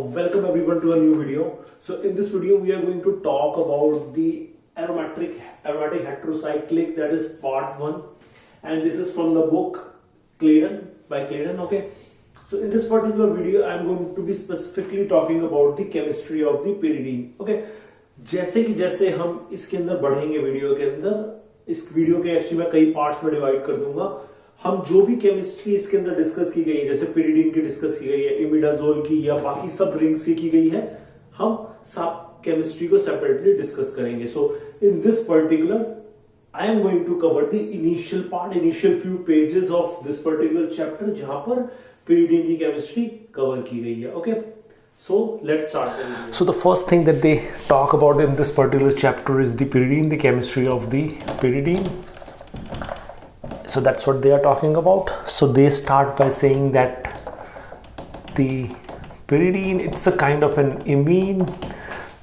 Welcome everyone to a new video. So in this video we are going to talk about the aromatic heterocyclic, that is part 1, and this is from the book Claydon by Claydon. Okay, so in this particular video I am going to be specifically talking about the chemistry of the pyridine. Okay, जैसे हम इसके अंदर बढ़ेंगे video के अंदर, इस video के actually मैं कई पार्ट्स में डिवाइड कर दूंगा। हम जो भी केमिस्ट्री इसके अंदर डिस्कस की गई है, जैसे pyridine की डिस्कस की गई है, इमिडाजोल की या बाकी सब रिंग्स की गई है, हम सब केमिस्ट्री को सेपरेटली डिस्कस करेंगे। So in this particular I am going to cover the initial part, initial few pages of this particular chapter, जहां पर pyridine की केमिस्ट्री कवर की गई है। Okay, so let's start. So the first thing that they talk about in this particular chapter is the pyridine, the chemistry of the pyridine. So that's what they are talking about. So they start by saying that the pyridine, it's a kind of an imine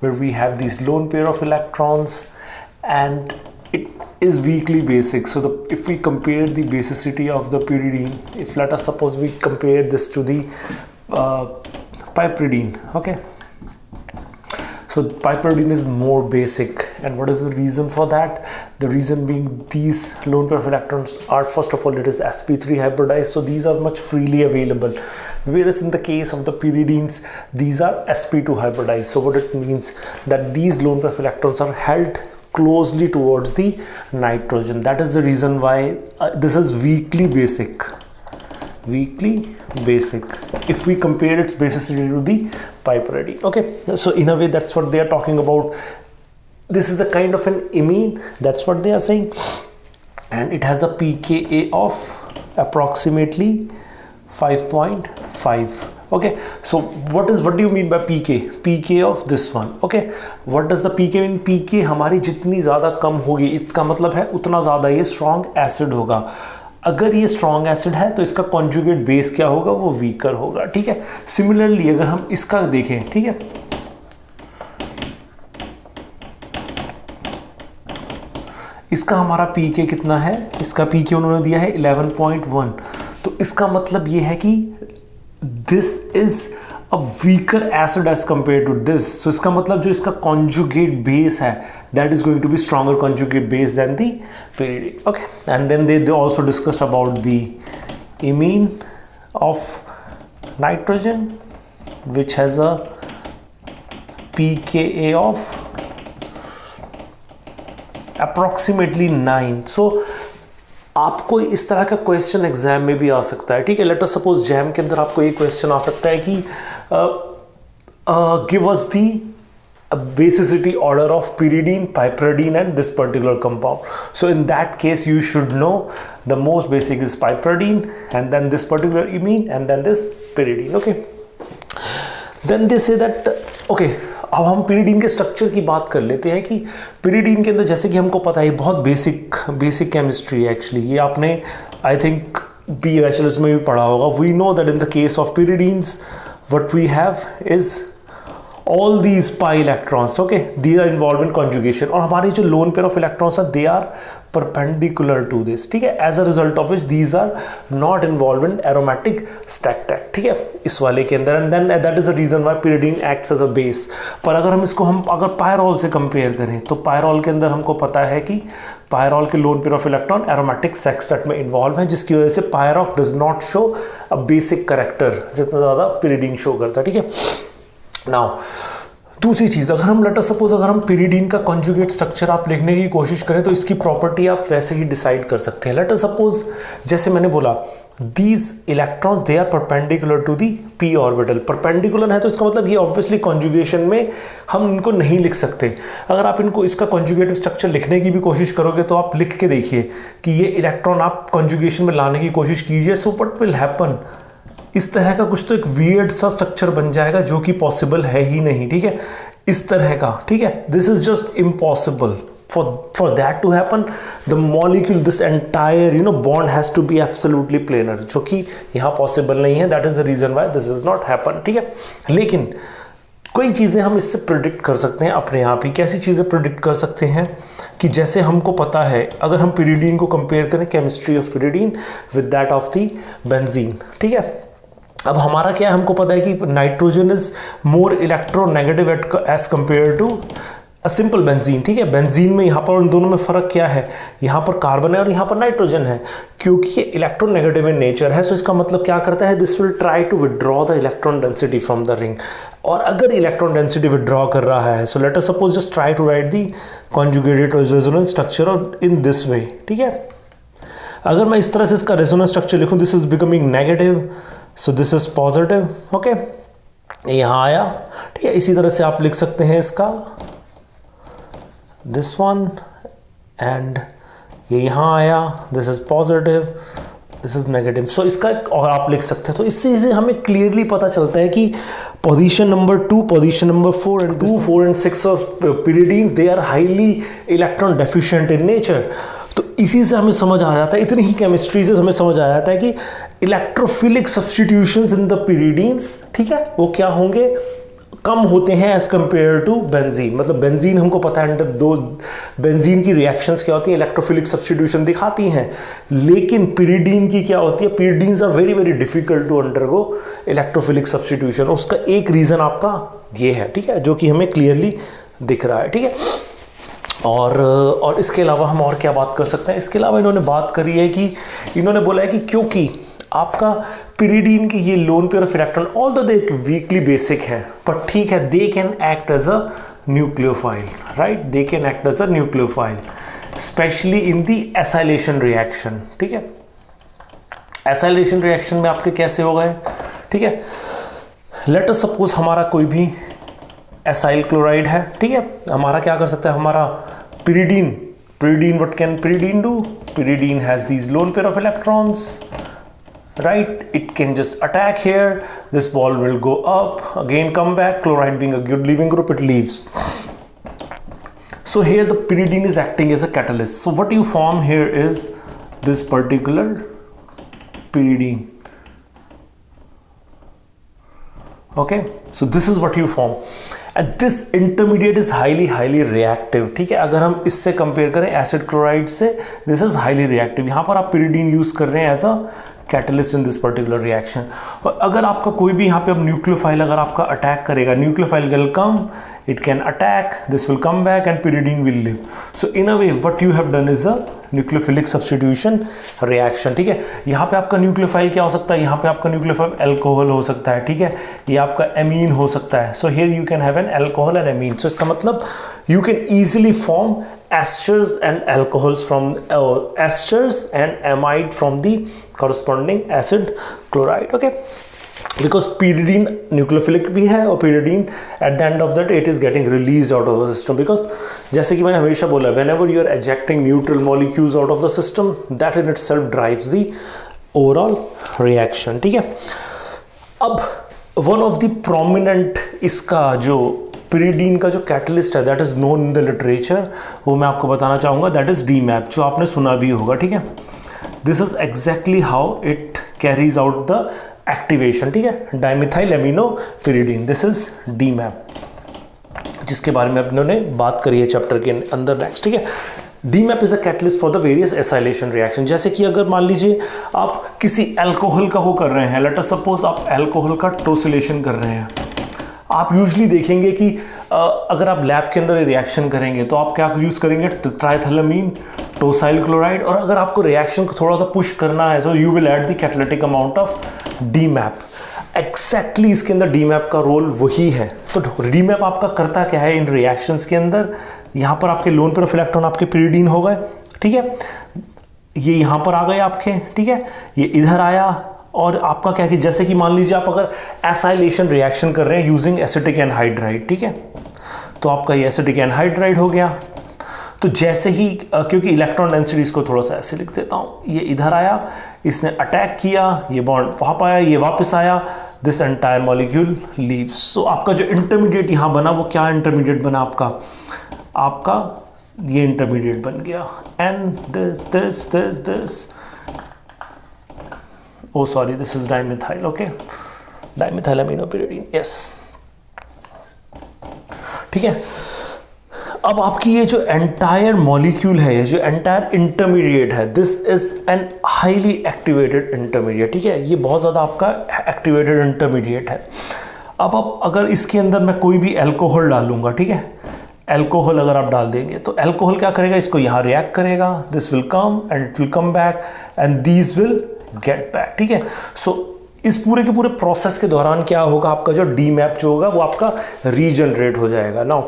where we have these lone pair of electrons and it is weakly basic. So if we compare the basicity of the pyridine, if let us suppose we compare this to the piperidine, okay, so piperidine is more basic, and what is the reason for that? The reason being these lone pair of electrons are, first of all, it is sp3 hybridized, so these are much freely available, whereas in the case of the pyridines these are sp2 hybridized. So what it means that these lone pair of electrons are held closely towards the nitrogen. That is the reason why this is weakly basic if we compare its basicity to the piperidine. Okay, so in a way that's what they are talking about. This is a kind of an imine, that's what they are saying, and it has a pKa of approximately 5.5. okay, so what do you mean by pK of this one? Okay, what does the pK mean? pK हमारी जितनी ज़्यादा कम होगी, इसका मतलब है उतना ज़्यादा ये स्ट्रॉन्ग एसिड होगा। अगर ये स्ट्रॉन्ग एसिड है तो इसका कॉन्जुगेट बेस क्या होगा? वो वीकर होगा। ठीक है, सिमिलरली अगर हम इसका देखें, ठीक है, इसका हमारा पीके कितना है? इसका पीके उन्होंने दिया है 11.1, तो इसका मतलब ये है कि this is a weaker acid as compare to this. So इसका मतलब जो इसका कॉन्जुगेट बेस है, that is going to be stronger conjugate base than the pyridine. Okay, and then they also discussed about the imine of nitrogen, which has a pKa of approximately 9. So आपको इस तरह का question exam में भी आ सकता है। ठीक है, लेट अस सपोज जैम के अंदर आपको ये क्वेश्चन आ सकता है कि give us the basicity order of pyridine, piperidine and this particular compound. So in that case you should know the most basic is piperidine, and then this particular imine, and then this pyridine. Okay, then they say that okay, अब हम pyridine के structure की बात कर लेते हैं कि pyridine के अंदर जैसे कि हमको पता है बहुत बेसिक केमिस्ट्री है एक्चुअली। ये आपने आई थिंक बी बैचलर्स में भी पढ़ा होगा। We know that in the case of pyridines what we have is all these pi electrons, okay, they are involved in conjugation, और हमारे जो lone pair of electrons are they are perpendicular to this. ठीक है, as a result of which these are not involved in aromatic stack. ठीक है, इस वाले के अंदर, and then that is the reason why pyridine acts as a base. पर अगर हम इसको अगर पायरॉल से कंपेयर करें तो पायरॉल के अंदर हमको पता है कि पायरॉल के lone pair of electron aromatic sextet में इन्वॉल्व हैं, जिसकी वजह से pyrrole does not show a basic character जितना ज़्यादा pyridine शो करता है। ठीक है, नाउ दूसरी चीज़, अगर हम लेट अस सपोज अगर हम pyridine का कॉन्जुगेट स्ट्रक्चर आप लिखने की कोशिश करें तो इसकी प्रॉपर्टी आप वैसे ही डिसाइड कर सकते हैं। लेट अस सपोज जैसे मैंने बोला these electrons they are perpendicular to the p orbital. Perpendicular है तो इसका मतलब ये ऑब्वियसली कॉन्जुगेशन में हम इनको नहीं लिख सकते। अगर आप इनको इसका कॉन्जुगेटिव स्ट्रक्चर लिखने की भी कोशिश करोगे तो आप लिख के देखिए कि ये इलेक्ट्रॉन आप कॉन्जुगेशन में लाने की कोशिश कीजिए। सो व्हाट विल हैपन, इस तरह का कुछ तो एक वियर्ड सा स्ट्रक्चर बन जाएगा जो कि पॉसिबल है ही नहीं। ठीक है, इस तरह का, ठीक है, this is just impossible. For that to happen, the molecule, this entire bond has to be absolutely planar, जो कि यहाँ पॉसिबल नहीं है। that is the reason why this does not happen. ठीक है, लेकिन कई चीज़ें हम इससे प्रिडिक्ट कर सकते हैं अपने आप ही। कैसी चीज़ें प्रिडिक्ट कर सकते हैं कि जैसे हमको पता है, अगर हम pyridine को कंपेयर करें, chemistry of pyridine with that of the benzene, ठीक है, अब हमारा क्या है, हमको पता है कि nitrogen is more electronegative as compare to a simple benzene, ठीक है। बेंजीन में यहाँ पर उन दोनों में फ़र्क क्या है, यहाँ पर कार्बन है और यहाँ पर नाइट्रोजन है। क्योंकि ये इलेक्ट्रोनेगेटिव इन नेचर है, सो इसका मतलब क्या करता है, this will try to withdraw the electron density from the ring. और अगर इलेक्ट्रॉन डेंसिटी विड्रॉ कर रहा है, so let us suppose just try to write the conjugated resonance structure in this way, ठीक है। अगर मैं इस तरह से इसका रेजोनेंस स्ट्रक्चर लिखूँ, this is becoming negative, so this is positive, okay, यहाँ आया, ठीक है। इसी तरह से आप लिख सकते हैं इसका this one, and ये यहाँ आया, this is positive, this is negative, so इसका और आप लिख सकते हैं। तो इससे हमें क्लियरली पता चलता है कि position number 2, position number 4 and 2, 4 and 6 of pyridines, they are highly electron deficient in nature। तो इसी से हमें समझ आ जाता है, इतनी ही केमिस्ट्री से हमें समझ आ जाता है कि electrophilic substitutions in the pyridines, ठीक है, वो क्या होंगे, कम होते हैं एज कंपेयर टू बेंजीन। मतलब बेंजीन हमको पता है, अंडर दो बेंजीन की रिएक्शंस क्या होती हैं, इलेक्ट्रोफिलिक सब्स्टिट्यूशन दिखाती हैं, लेकिन pyridine की क्या होती है, pyridines are very very difficult to undergo electrophilic substitution. उसका एक रीज़न आपका ये है, ठीक है, जो कि हमें क्लियरली दिख रहा है, ठीक है। और इसके अलावा हम और क्या बात कर सकते हैं, इसके अलावा इन्होंने बात करी है कि इन्होंने बोला है कि क्योंकि आपका pyridine की ये lone pair of electron although they weakly basic है, पर ठीक है, they can act as a nucleophile, right, they can act as a nucleophile specially in the acylation reaction, ठीक है। एसाइलेशन रिएक्शन में आपके कैसे हो गए, ठीक है, लेट अस सपोज हमारा कोई भी एसाइल क्लोराइड है, ठीक है, हमारा क्या कर सकता है, हमारा pyridine, what can pyridine do, pyridine has these lone pair of electrons, right, it can just attack here, this ball will go up, again come back, chloride being a good leaving group, it leaves. So here the pyridine is acting as a catalyst. So what you form here is this particular pyridine, okay, so this is what you form, and this intermediate is highly reactive, ठीक है। अगर हम इससे compare करें acid chloride से, this is highly reactive. यहाँ पर आप pyridine यूज कर रहे हैं as a catalyst in this particular reaction. और अगर आपका कोई भी यहाँ पे अब न्यूक्लियोफाइल अगर आपका अटैक करेगा, nucleophile will come, it can attack, this will come back and pyridine will live. So in a way what you have done is a nucleophilic substitution reaction, ठीक है। यहाँ पे आपका न्यूक्लियोफाइल क्या हो सकता है, यहाँ पे आपका न्यूक्लियोफाइल अल्कोहल हो सकता है, ठीक है, ये आपका एमीन हो सकता है। So here you can have an alcohol and amine. So इसका मतलब you can easily form esters and alcohols from esters and amide from the corresponding acid chloride, okay, because pyridine nucleophilic भी है और pyridine at the end of that it is getting released out of the system, because जैसे कि मैंने हमेशा बोला, whenever you are ejecting neutral molecules out of the system, that in itself drives the overall reaction, ठीक है। अब one of the prominent इसका जो pyridine का जो कैटलिस्ट है that is known in the literature, वो मैं आपको बताना चाहूँगा, दैट इज DMAP, जो आपने सुना भी होगा, ठीक है। This is exactly how it carries out the activation, ठीक है, dimethyl amino pyridine, this is DMAP, जिसके बारे में इन्होंने बात करी है चैप्टर के अंदर नेक्स्ट, ठीक है। DMAP is a catalyst for the various acylation reaction. जैसे कि अगर मान लीजिए आप किसी अल्कोहल का वो कर रहे हैं, लेट अस सपोज आप अल्कोहल का टोसिलेशन कर रहे हैं, आप यूजली देखेंगे कि अगर आप लैब के अंदर रिएक्शन करेंगे तो आप क्या यूज़ करेंगे, ट्राइथैलेमीन टोसाइल क्लोराइड, और अगर आपको रिएक्शन को थोड़ा सा पुश करना है, so you will add the catalytic amount of DMAP। Exactly इसके अंदर DMAP का रोल वही है। तो DMAP आपका करता क्या है इन रिएक्शंस के अंदर, यहाँ पर आपके लोन पेयर ऑफ इलेक्ट्रॉन आपके pyridine हो गए, ठीक है, ये यहाँ पर आ गए आपके, ठीक है, ये इधर आया, और आपका क्या कि जैसे कि मान लीजिए आप अगर एसाइलेशन रिएक्शन कर रहे हैं यूजिंग एसिटिक एनहाइड्राइड, ठीक है, तो आपका ये एसिटिक एनहाइड्राइड हो गया। तो जैसे ही क्योंकि इलेक्ट्रॉन डेंसिटी इसको थोड़ा सा ऐसे लिख देता हूँ, ये इधर आया, इसने अटैक किया, ये बॉन्ड वहाँ पर आया, ये वापस आया, this entire molecule leaves. So आपका जो इंटरमीडिएट यहाँ बना वो क्या इंटरमीडिएट बना आपका ये इंटरमीडिएट बन गया, and this oh sorry, this is dimethyl, okay, dimethyl amino pyridine, yes, ठीक है। अब आपकी ये जो एंटायर मॉलिक्यूल है, ये जो एंटायर इंटरमीडिएट है, this is an highly activated intermediate, ठीक है, ये बहुत ज़्यादा आपका एक्टिवेटेड इंटरमीडिएट है। अब अगर इसके अंदर मैं कोई भी अल्कोहल डालूंगा, ठीक है, अल्कोहल अगर आप डाल देंगे तो अल्कोहल क्या करेगा, इसको यहाँ रिएक्ट करेगा, this will come and it will come back and these will get back, ठीक है। सो इस पूरे के पूरे प्रोसेस के दौरान क्या होगा, आपका जो डीमैप जो होगा वो आपका रीजनरेट हो जाएगा। नाउ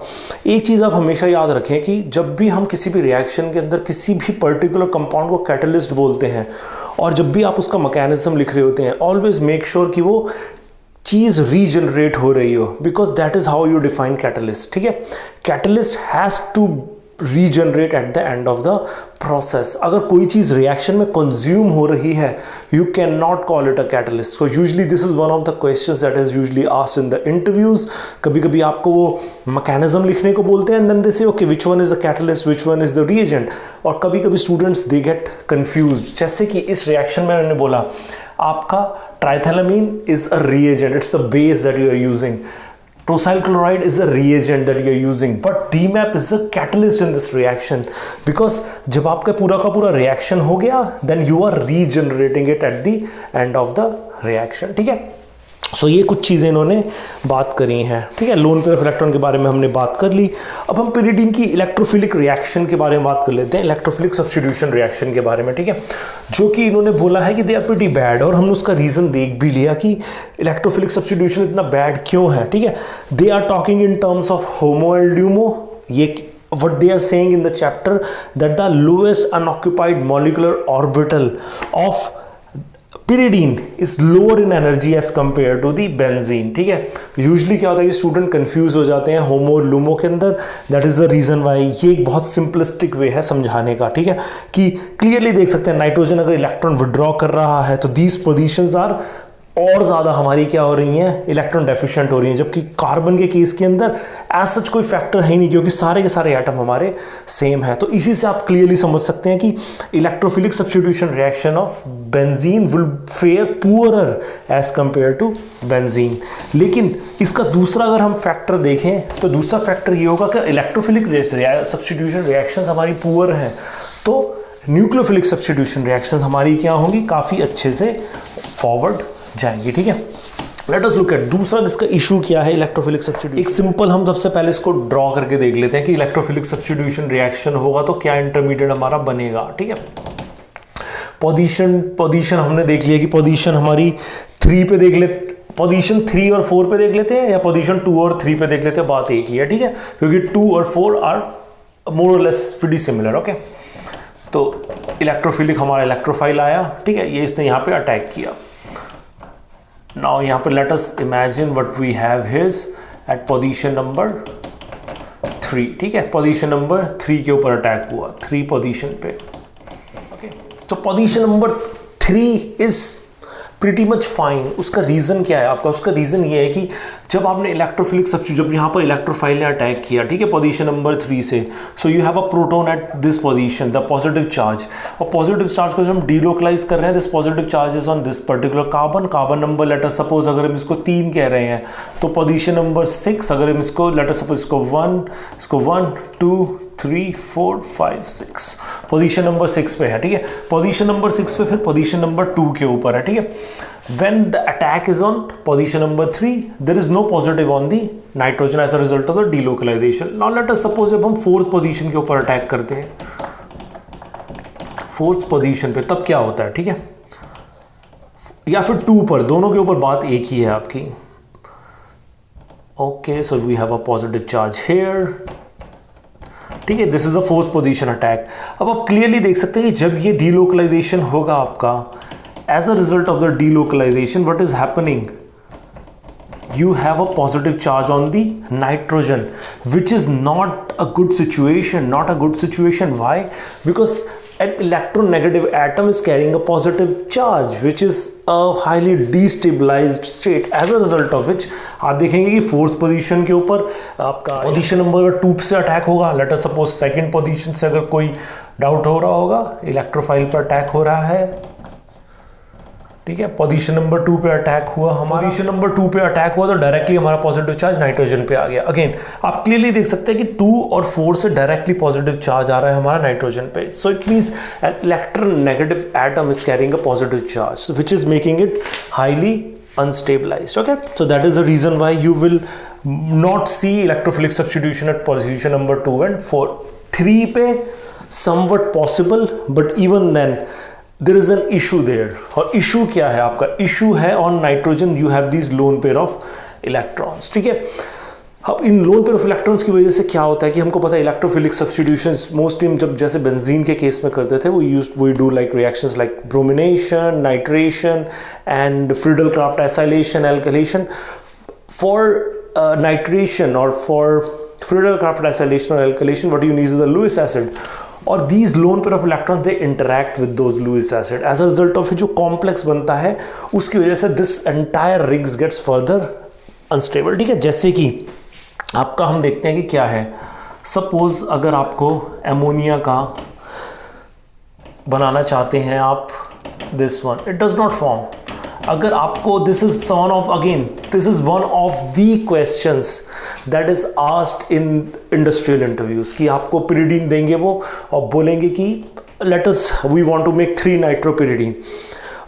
एक चीज़ आप हमेशा याद रखें कि जब भी हम किसी भी रिएक्शन के अंदर किसी भी पर्टिकुलर कंपाउंड को कैटलिस्ट बोलते हैं और जब भी आप उसका मैकेनिज्म लिख रहे होते हैं, ऑलवेज मेक श्योर कि वो चीज रीजनरेट हो रही हो, because that is how you define catalyst, ठीक है। Catalyst has to regenerate at the end of the process. अगर कोई चीज रिएक्शन में कंज्यूम हो रही है, you can not call it a catalyst. So usually this is one of the questions that is usually asked in the interviews. कभी कभी आपको वो मैकेनिज्म लिखने को बोलते हैं एंड देन दे से okay which one is the catalyst, which one is the reagent, और कभी कभी स्टूडेंट्स दे गेट कंफ्यूज्ड। जैसे कि इस रिएक्शन में मैंने बोला आपका triethylamine is a reagent, it's a base that you are using. Tosyl chloride is a reagent that you are using, but DMAP is a catalyst in this reaction, because जब आपका पूरा का पूरा reaction हो गया, then you are regenerating it at the end of the reaction, ठीक है। सो ये कुछ चीज़ें इन्होंने बात करी हैं, ठीक है। लोन पेयर ऑफ इलेक्ट्रॉन के बारे में हमने बात कर ली। अब हम pyridine की इलेक्ट्रोफिलिक रिएक्शन के बारे में बात कर लेते हैं, इलेक्ट्रोफिलिक सब्स्टिट्यूशन रिएक्शन के बारे में, ठीक है, जो कि इन्होंने बोला है कि दे आर प्रीटी बैड, और हमने उसका रीज़न देख भी लिया कि इलेक्ट्रोफिलिक सब्स्टिट्यूशन इतना बैड क्यों है, ठीक है। They are talking in terms of HOMO and LUMO. ये what they are saying in the chapter that the lowest unoccupied molecular orbital of pyridine is lower in energy as compared to the benzene, ठीक है। Usually क्या होता है कि student confuse हो जाते हैं होमो और लूमो के अंदर, that is the reason why. ये एक बहुत सिंपलिस्टिक वे है समझाने का, ठीक है, कि क्लियरली देख सकते हैं नाइट्रोजन अगर इलेक्ट्रॉन विड्रॉ कर रहा है तो दीज पोजीशंस आर और ज़्यादा हमारी क्या हो रही हैं, इलेक्ट्रॉन डेफिशिएंट हो रही हैं, जबकि कार्बन के केस के अंदर एज सच कोई फैक्टर है ही नहीं, क्योंकि सारे के सारे एटम हमारे सेम है। तो इसी से आप क्लियरली समझ सकते हैं कि electrophilic substitution reaction of benzene will fare poorer as compare to benzene. लेकिन इसका दूसरा अगर हम फैक्टर देखें तो दूसरा फैक्टर ये होगा कि इलेक्ट्रोफिलिक सब्स्टिट्यूशन रिएक्शंस हमारी पुअर हैं, तो न्यूक्लियोफिलिक सब्स्टिट्यूशन रिएक्शंस हमारी क्या होंगी, काफ़ी अच्छे से फॉरवर्ड जाएंगे, ठीक है। लेट अस लुक एट दूसरा जिसका इशू क्या है, इलेक्ट्रोफिलिक सब्स्टिट्यूशन। एक सिंपल हम सबसे पहले इसको ड्रॉ करके देख लेते हैं कि इलेक्ट्रोफिलिक सब्स्टिट्यूशन रिएक्शन होगा तो क्या इंटरमीडिएट हमारा बनेगा, ठीक है। पोजीशन हमने देख लिया कि पोजीशन हमारी 3 पे देख ले, पोजीशन 3 और 4 पे देख लेते हैं, या पोजीशन 2 और 3 पे देख लेते हैं, बात एक ही है, ठीक है, क्योंकि 2 और 4 आर मोर और लेस प्रीटी सिमिलर, ओके। तो इलेक्ट्रोफिलिक हमारा इलेक्ट्रोफाइल आया, ठीक है, ये इसने यहाँ पे अटैक किया। नाउ यहाँ पे let us imagine what we have his at position number 3, ठीक है, पोजीशन नंबर 3 के ऊपर अटैक हुआ, 3 पोजीशन पे, ओके। तो position number 3 is pretty much fine. उसका रीज़न क्या है आपका, उसका रीज़न ये है कि जब आपने इलेक्ट्रोफिलिक सब्स्टिट्यूशन, जब यहाँ पर इलेक्ट्रोफाइल ने अटैक किया, ठीक है, पोजीशन नंबर 3 से, so you have a proton eight this position, the positive charge, और पॉजिटिव चार्ज को जब हम डीलोकलाइज कर रहे हैं, this positive charge is on this particular carbon number, late us suppose अगर हम इसको 3 कह रहे हैं तो पोजीशन नंबर 6, अगर हम इसको लेट अस सपोज इसको 1 2 3 4 5 6 पोजीशन नंबर 6 पे है, ठीक है। पोजीशन नंबर 6 पे फिर पोजीशन नंबर 2 के ऊपर है, ठीक है। When the attack is on position number 3, there is no positive on the nitrogen as a result of the delocalization. Now let us suppose जब हम 4th पोजीशन के ऊपर अटैक करते हैं, 4th पोजीशन पे, तब क्या होता है, ठीक है, या फिर 2 पर, दोनों के ऊपर बात एक ही है आपकी। Okay, so we have a positive charge here, ठीक है, this is a 4th position attack. अब आप क्लियरली देख सकते हैं कि जब ये डीलोकलाइजेशन होगा आपका, as a result of the delocalization, what is happening, you have a positive charge on the nitrogen, which is not a good situation, why, because an electronegative atom is carrying a positive charge, which is a highly destabilized state, as a result of which आप देखेंगे कि 4th position के ऊपर आपका position number 2 से attack होगा, late us suppose 2nd position से अगर कोई डाउट हो रहा होगा, इलेक्ट्रोफाइल पर अटैक हो रहा है, ठीक है। पोजीशन नंबर 2 पे अटैक हुआ, हमारा पोजीशन नंबर 2 पे अटैक हुआ तो डायरेक्टली हमारा पॉजिटिव चार्ज नाइट्रोजन पे आ गया। अगेन आप क्लियरली देख सकते हैं कि 2 और 4 से डायरेक्टली पॉजिटिव चार्ज आ रहा है हमारा नाइट्रोजन पे। So it means an electronegative atom is carrying a positive charge which is making it highly unstabilized. Okay, so that is the reason why you will not see electrophilic substitution at position number 2 and 4. 3 पे somewhat possible, but even then there is an issue there. और issue क्या है आपका? issue है on nitrogen you have these lone pair of electrons. ठीक है। अब इन loan pair of electrons की वजह से क्या होता है कि हमको पता है इलेक्ट्रोफिलिक सब्स्टिट्यूशंस मोस्टली हम जब जैसे बेंजीन के केस में करते थे we do like reactions like bromination, nitration and Friedel-Crafts acylation, alkylation. For nitration or for Friedel-Crafts acylation or alkylation what you need is the Lewis acid. और these lone pair of electrons they interact with those Lewis acid. As a result of जो complex बनता है उसकी वजह से this entire rings gets further unstable. ठीक है। जैसे कि आपका हम देखते हैं कि क्या है, सपोज अगर आपको एमोनिया का बनाना चाहते हैं आप, this one it does not form. अगर आपको this is one of the questions that is asked in industrial interviews कि आपको पिरिडीन देंगे वो और बोलेंगे कि let us we want to make 3 nitropyridine.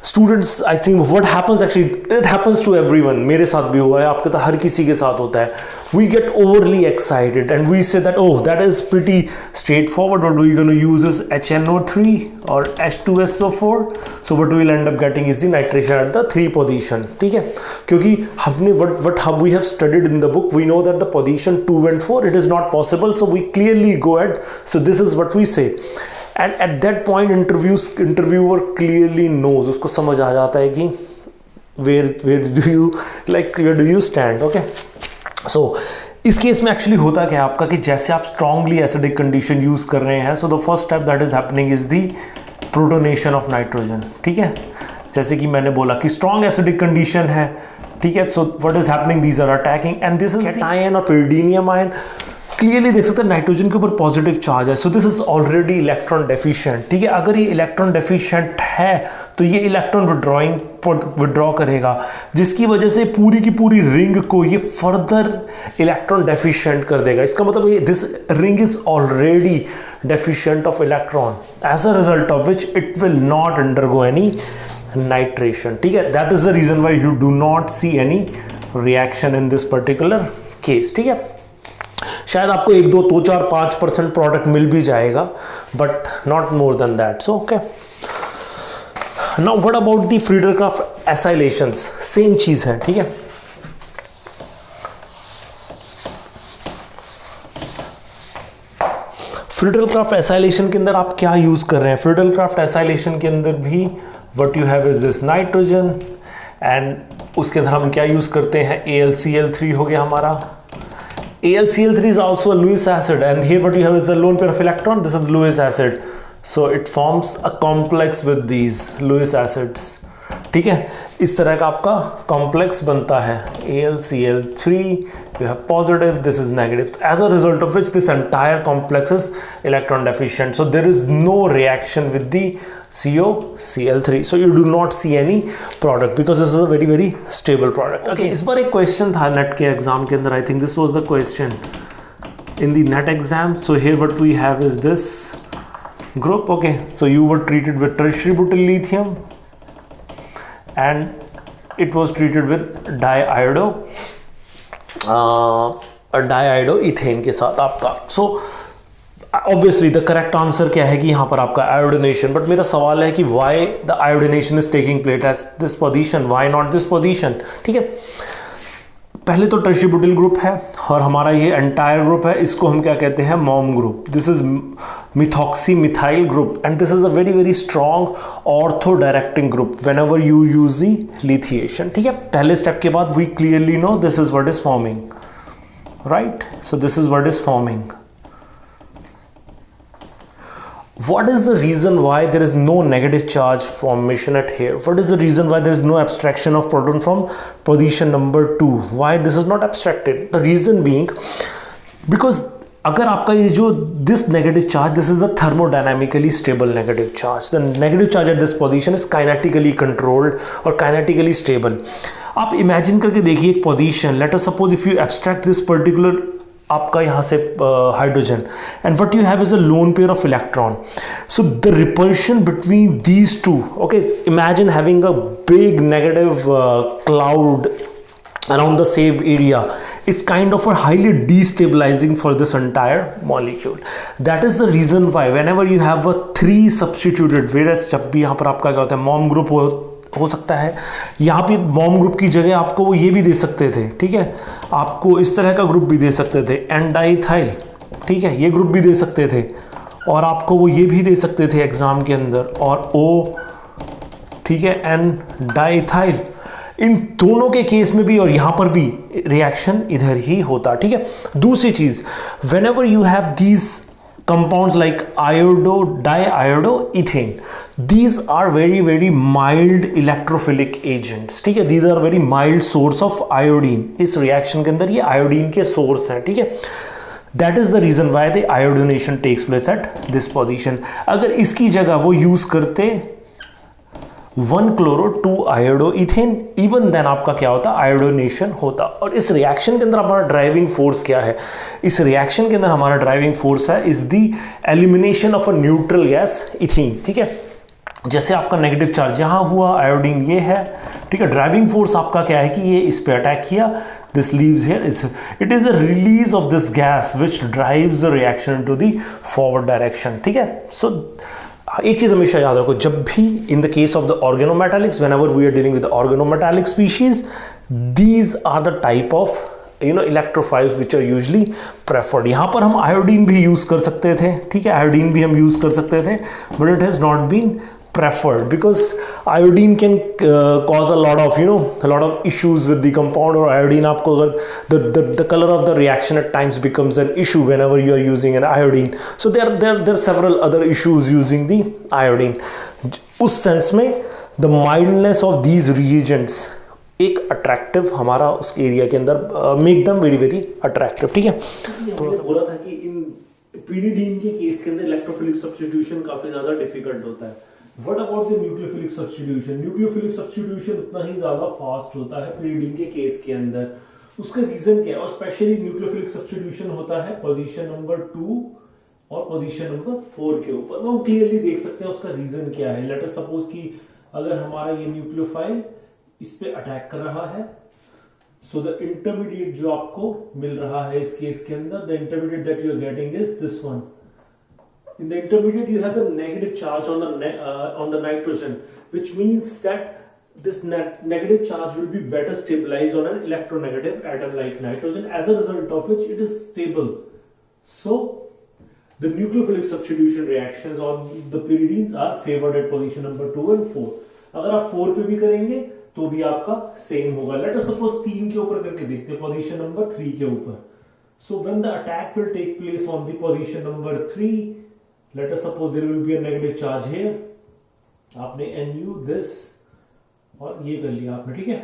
Students I think what happens actually it happens to everyone, मेरे साथ भी हुआ है, आपके तो हर किसी के साथ होता है। We get overly excited and we say that oh that is pretty straightforward, what we gonna use is HNO3 और H2SO4, so what we will end up getting is the nitration at the 3 position. ठीक है, क्योंकि हमने what we have studied in the book, we know that the position 2 and 4 it is not possible, so we clearly go ahead, so this is what we say. And at that point interviewer clearly knows, उसको समझ आ जाता है कि where do you stand. Okay, so इस case में actually होता क्या है आपका कि जैसे आप स्ट्रांगली एसिडिक कंडीशन यूज कर रहे हैं, so the first step that is happening is the protonation of nitrogen. ठीक है, जैसे कि मैंने बोला कि स्ट्रांग एसिडिक कंडीशन है, ठीक है, so what is happening, these are attacking and this is cation और pyridinium आयन। क्लियरली देख सकते हैं नाइट्रोजन के ऊपर पॉजिटिव चार्ज है, so this is already electron deficient. ठीक है, अगर ये इलेक्ट्रॉन डेफिशिएंट है तो ये इलेक्ट्रॉन विड्रॉ करेगा, जिसकी वजह से पूरी की पूरी रिंग को ये फर्दर इलेक्ट्रॉन डेफिशिएंट कर देगा। इसका मतलब ये this ring is already deficient of electron, as a result of which it will not undergo any nitration. ठीक है, that is the reason why you do not see any reaction in this particular case. ठीक है, शायद आपको 1, 2, 4, 5% product मिल भी जाएगा, but not more than that. So okay, now what about the Friedel Craft acylations, same चीज है। ठीक है, फ्रीडल-क्राफ्ट एसाइलेशन के अंदर आप क्या यूज कर रहे हैं? फ्रीडल-क्राफ्ट एसाइलेशन के अंदर भी what you have is this nitrogen, and उसके अंदर हम क्या यूज करते हैं? AlCl3 हो गया हमारा। AlCl3 is also a Lewis acid, and here what you have is the lone pair of electron. This is Lewis acid, so it forms a complex with these Lewis acids. ठीक है, इस तरह का आपका complex बनता है। AlCl3, you have positive, this is negative. As a result of which this entire complex is electron deficient. So there is no reaction with the COCl3. So you do not see any product because this is a very very stable product. Okay, इस बार एक question था net के exam के अंदर, I think this was the question in the net exam. So here what we have is this group. Okay, so you were treated with tertiary butyl lithium and it was treated with diiodoethane के साथ आपका। So obviously the correct answer क्या है कि यहाँ पर आपका iodination, but मेरा सवाल है कि why the iodination is taking place at this position, why not this position? ठीक है, पहले तो टर्शियरी बुटाइल ग्रुप है और हमारा ये एंटायर ग्रुप है, इसको हम क्या कहते हैं? MOM group. This is methoxy methyl group and this is a very very strong ortho directing group whenever you use the lithiation. ठीक है, पहले स्टेप के बाद we clearly know this is what is forming, right? So this is what is forming. What is the reason why there is no negative charge formation at here? What is the reason why there is no abstraction of proton from position number 2? Why this is not abstracted? The reason being because अगर आपका ये जो this negative charge, this is a thermodynamically stable negative charge, the negative charge at this position is kinetically controlled और kinetically stable. आप imagine करके देखिए एक position, let us suppose if you abstract this particular आपका यहाँ से hydrogen and what you have is a lone pair of electron, so the repulsion between these two, okay, imagine having a big negative cloud around the same area is kind of a highly destabilizing for this entire molecule. That is the reason why whenever you have a 3 substituted, whereas जब भी यहाँ पर आपका क्या होता है mom group हो सकता है, यहाँ पे मॉम ग्रुप की जगह आपको वो ये भी दे सकते थे, ठीक है, आपको इस तरह का ग्रुप भी दे सकते थे एन डाइथाइल, ठीक है, ये ग्रुप भी दे सकते थे, और आपको वो ये भी दे सकते थे एग्जाम के अंदर, और ओ, ठीक है, एन डाइथाइल। इन दोनों के केस में भी और यहां पर भी रिएक्शन इधर ही होता, ठीक है। दूसरी चीज, whenever you have these compounds like iodo diiodo ethane, these are very very mild electrophilic agents, ठीक है, these are very mild source of iodine। इस रिएक्शन के अंदर ये आयोडीन के सोर्स हैं, ठीक है। That is the reason why the iodination takes place at this position। अगर इसकी जगह वो यूज करते 1 chloro 2 iodo ethane, even then आपका क्या होता, आयोडोनेशन होता। और इस रिएक्शन के अंदर हमारा ड्राइविंग फोर्स क्या है, इस रिएक्शन के अंदर हमारा ड्राइविंग फोर्स है is the elimination of a neutral gas ethene, ठीक है। जैसे आपका नेगेटिव चार्ज यहां हुआ, आयोडीन ये है, ठीक है, ड्राइविंग फोर्स आपका क्या है कि ये इस पे अटैक किया, this leaves here, it is a release of this gas which drives the reaction into the forward direction, ठीक है। so एक चीज हमेशा याद रखो, जब भी in the case of the organometallics, whenever we are dealing with organometallic species, these are the type of electrophiles which are usually preferred. यहां पर हम आयोडीन भी यूज कर सकते थे, ठीक है, आयोडीन भी हम यूज कर सकते थे, but it has not been preferred because iodine can cause a lot of issues with the compound, or iodine आपको अगर the color of the reaction at times becomes an issue whenever you are using an iodine, so there are several other issues using the iodine। उस sense में the mildness of these reagents एक attractive हमारा उस area के अंदर make them very very attractive, ठीक है। थोड़ा सा बोला था कि इन pyridine के केस के अंदर इलेक्ट्रोफिलिक सब्स्टिट्यूशन काफी ज्यादा डिफिकल्ट होता है। What about the nucleophilic substitution? Nucleophilic substitution उतना ही ज्यादा फास्ट होता है pyridine के केस के अंदर। उसका रीजन क्या है? और स्पेशली न्यूक्लियोफिलिक सब्स्टिट्यूशन होता है पोजीशन नंबर 2 और पोजीशन नंबर 4 के ऊपर। तो हम क्लियरली देख सकते हैं उसका रीजन क्या है। लेट अस सपोज कि अगर हमारा ये न्यूक्लियोफाइल इस पे अटैक कर रहा है, सो द इंटरमीडिएट जो आपको मिल रहा है इस केस के अंदर, the intermediate that you are getting is this one. In the intermediate, you have a negative charge on the nitrogen, which means that this negative charge will be better stabilized on an electronegative atom like nitrogen. As a result of which, it is stable. So, the nucleophilic substitution reactions on the pyridines are favored at position number 2 and 4. अगर आप 4 पे भी करेंगे तो भी आपका same होगा। Let us suppose 3 के ऊपर करके देखते हैं, पोजीशन नंबर 3 के ऊपर। So, when the attack will take place on the position number 3, let us suppose there will be a negative charge here, आपने Nu this और ये कर लिया आपने, ठीक है।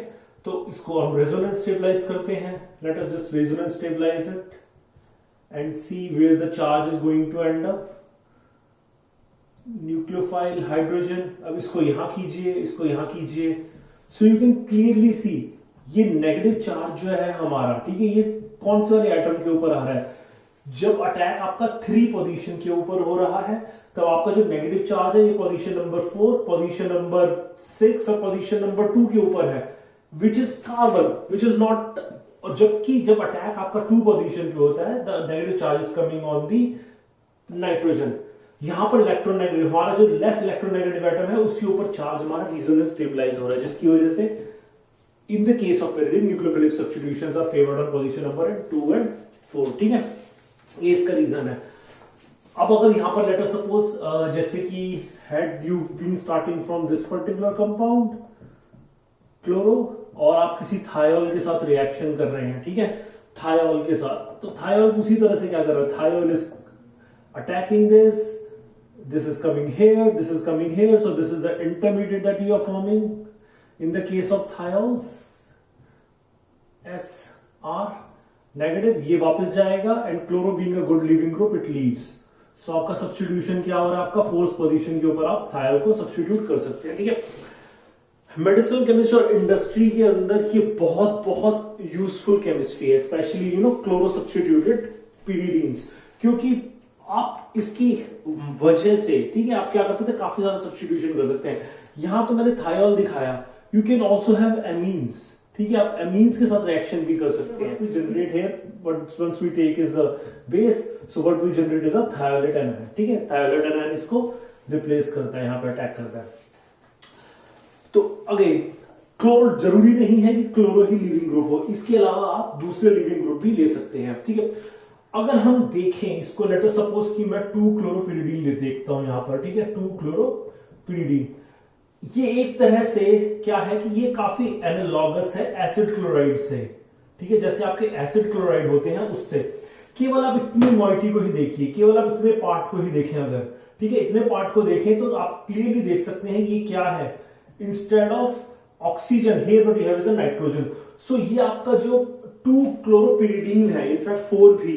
तो इसको हम रेजोनेंस स्टेबलाइज करते हैं। Let us just resonance stabilise it and see where the charge is going to end up. Nucleophile hydrogen, अब इसको यहां कीजिए, इसको यहां कीजिए, so you can clearly see ये नेगेटिव चार्ज जो है हमारा, ठीक है, ये कौन से वाले एटम के ऊपर आ रहा है। जब अटैक आपका 3 पोजीशन के ऊपर हो रहा है तब आपका जो नेगेटिव चार्ज है ये पोजीशन नंबर 4, पोजीशन नंबर 6 और पोजीशन नंबर 2 के ऊपर है, which is carbon, which is not. और जबकि जब अटैक आपका 2 पोजीशन पे होता है, the negative charge is coming on the nitrogen. यहां पर इलेक्ट्रोनेगेटिव, हमारा जो लेस इलेक्ट्रोनेगेटिव एटम है उसके ऊपर चार्ज हमारा रेजोनेंस स्टेबलाइज हो रहा है, जिसकी वजह से in the case of pyridine nucleophilic substitutions are favoured on position number 2 and 4, ठीक है। ये इसका रीजन है। अब अगर यहां पर लेट अस सपोज जैसे कि had you been starting from this particular compound chloro, और आप किसी थायोल के साथ रिएक्शन कर रहे हैं, ठीक है, थायोल के साथ, तो थायोल उसी तरह से क्या कर रहा है, thiol is attacking this is coming here, this is coming here, so this is the intermediate that you are forming in the case of thiols, SR, negative, ये वापस जाएगा and chloro being a good leaving group it leaves. So आपका substitution क्या हो रहा है, आपका force position के ऊपर आप थायल को सब्स्टिट्यूट कर सकते हैं। ठीक है, मेडिसिनल केमिस्ट्री और इंडस्ट्री के अंदर ये बहुत बहुत यूजफुल केमिस्ट्री है, स्पेशली क्लोरो सब्स्टिट्यूटेड पिरिडीन्स, क्योंकि आप इसकी वजह से, ठीक है, आप क्या कर सकते हैं, काफी ज्यादा सब्स्टिट्यूशन कर सकते हैं। यहां तो मैंने थायोल दिखाया, you can also have amines, ठीक है, आप एमीन्स के साथ रिएक्शन भी कर सकते हैं। We generate here what once we take is a base, so what we generate is a thiolate anion. ठीक है, थायोलेट एनायन इसको रिप्लेस करता है, यहां पर अटैक करता है। तो अगेन क्लोरो जरूरी नहीं है कि क्लोरो ही लिविंग ग्रुप हो, इसके अलावा आप दूसरे लिविंग ग्रुप भी ले सकते हैं। ठीक है, अगर हम देखें इसको, लेट अस सपोज कि मैं 2 क्लोरोपिरिडीन ले देखता हूं यहां पर। ठीक है, 2 क्लोरोपिरिडीन, ये एक तरह से क्या है कि ये काफी एनालॉगस है एसिड क्लोराइड से। ठीक है, जैसे आपके एसिड क्लोराइड होते हैं उससे। केवल आप इतनी मॉइटी को ही देखिए, केवल आप इतने पार्ट को ही देखें अगर, ठीक है, इतने पार्ट को देखें तो आप क्लियरली देख सकते हैं ये क्या है, instead of oxygen here what you have is a nitrogen. So ये आपका जो 2 क्लोरोपिरिडीन है, इनफैक्ट 4 भी,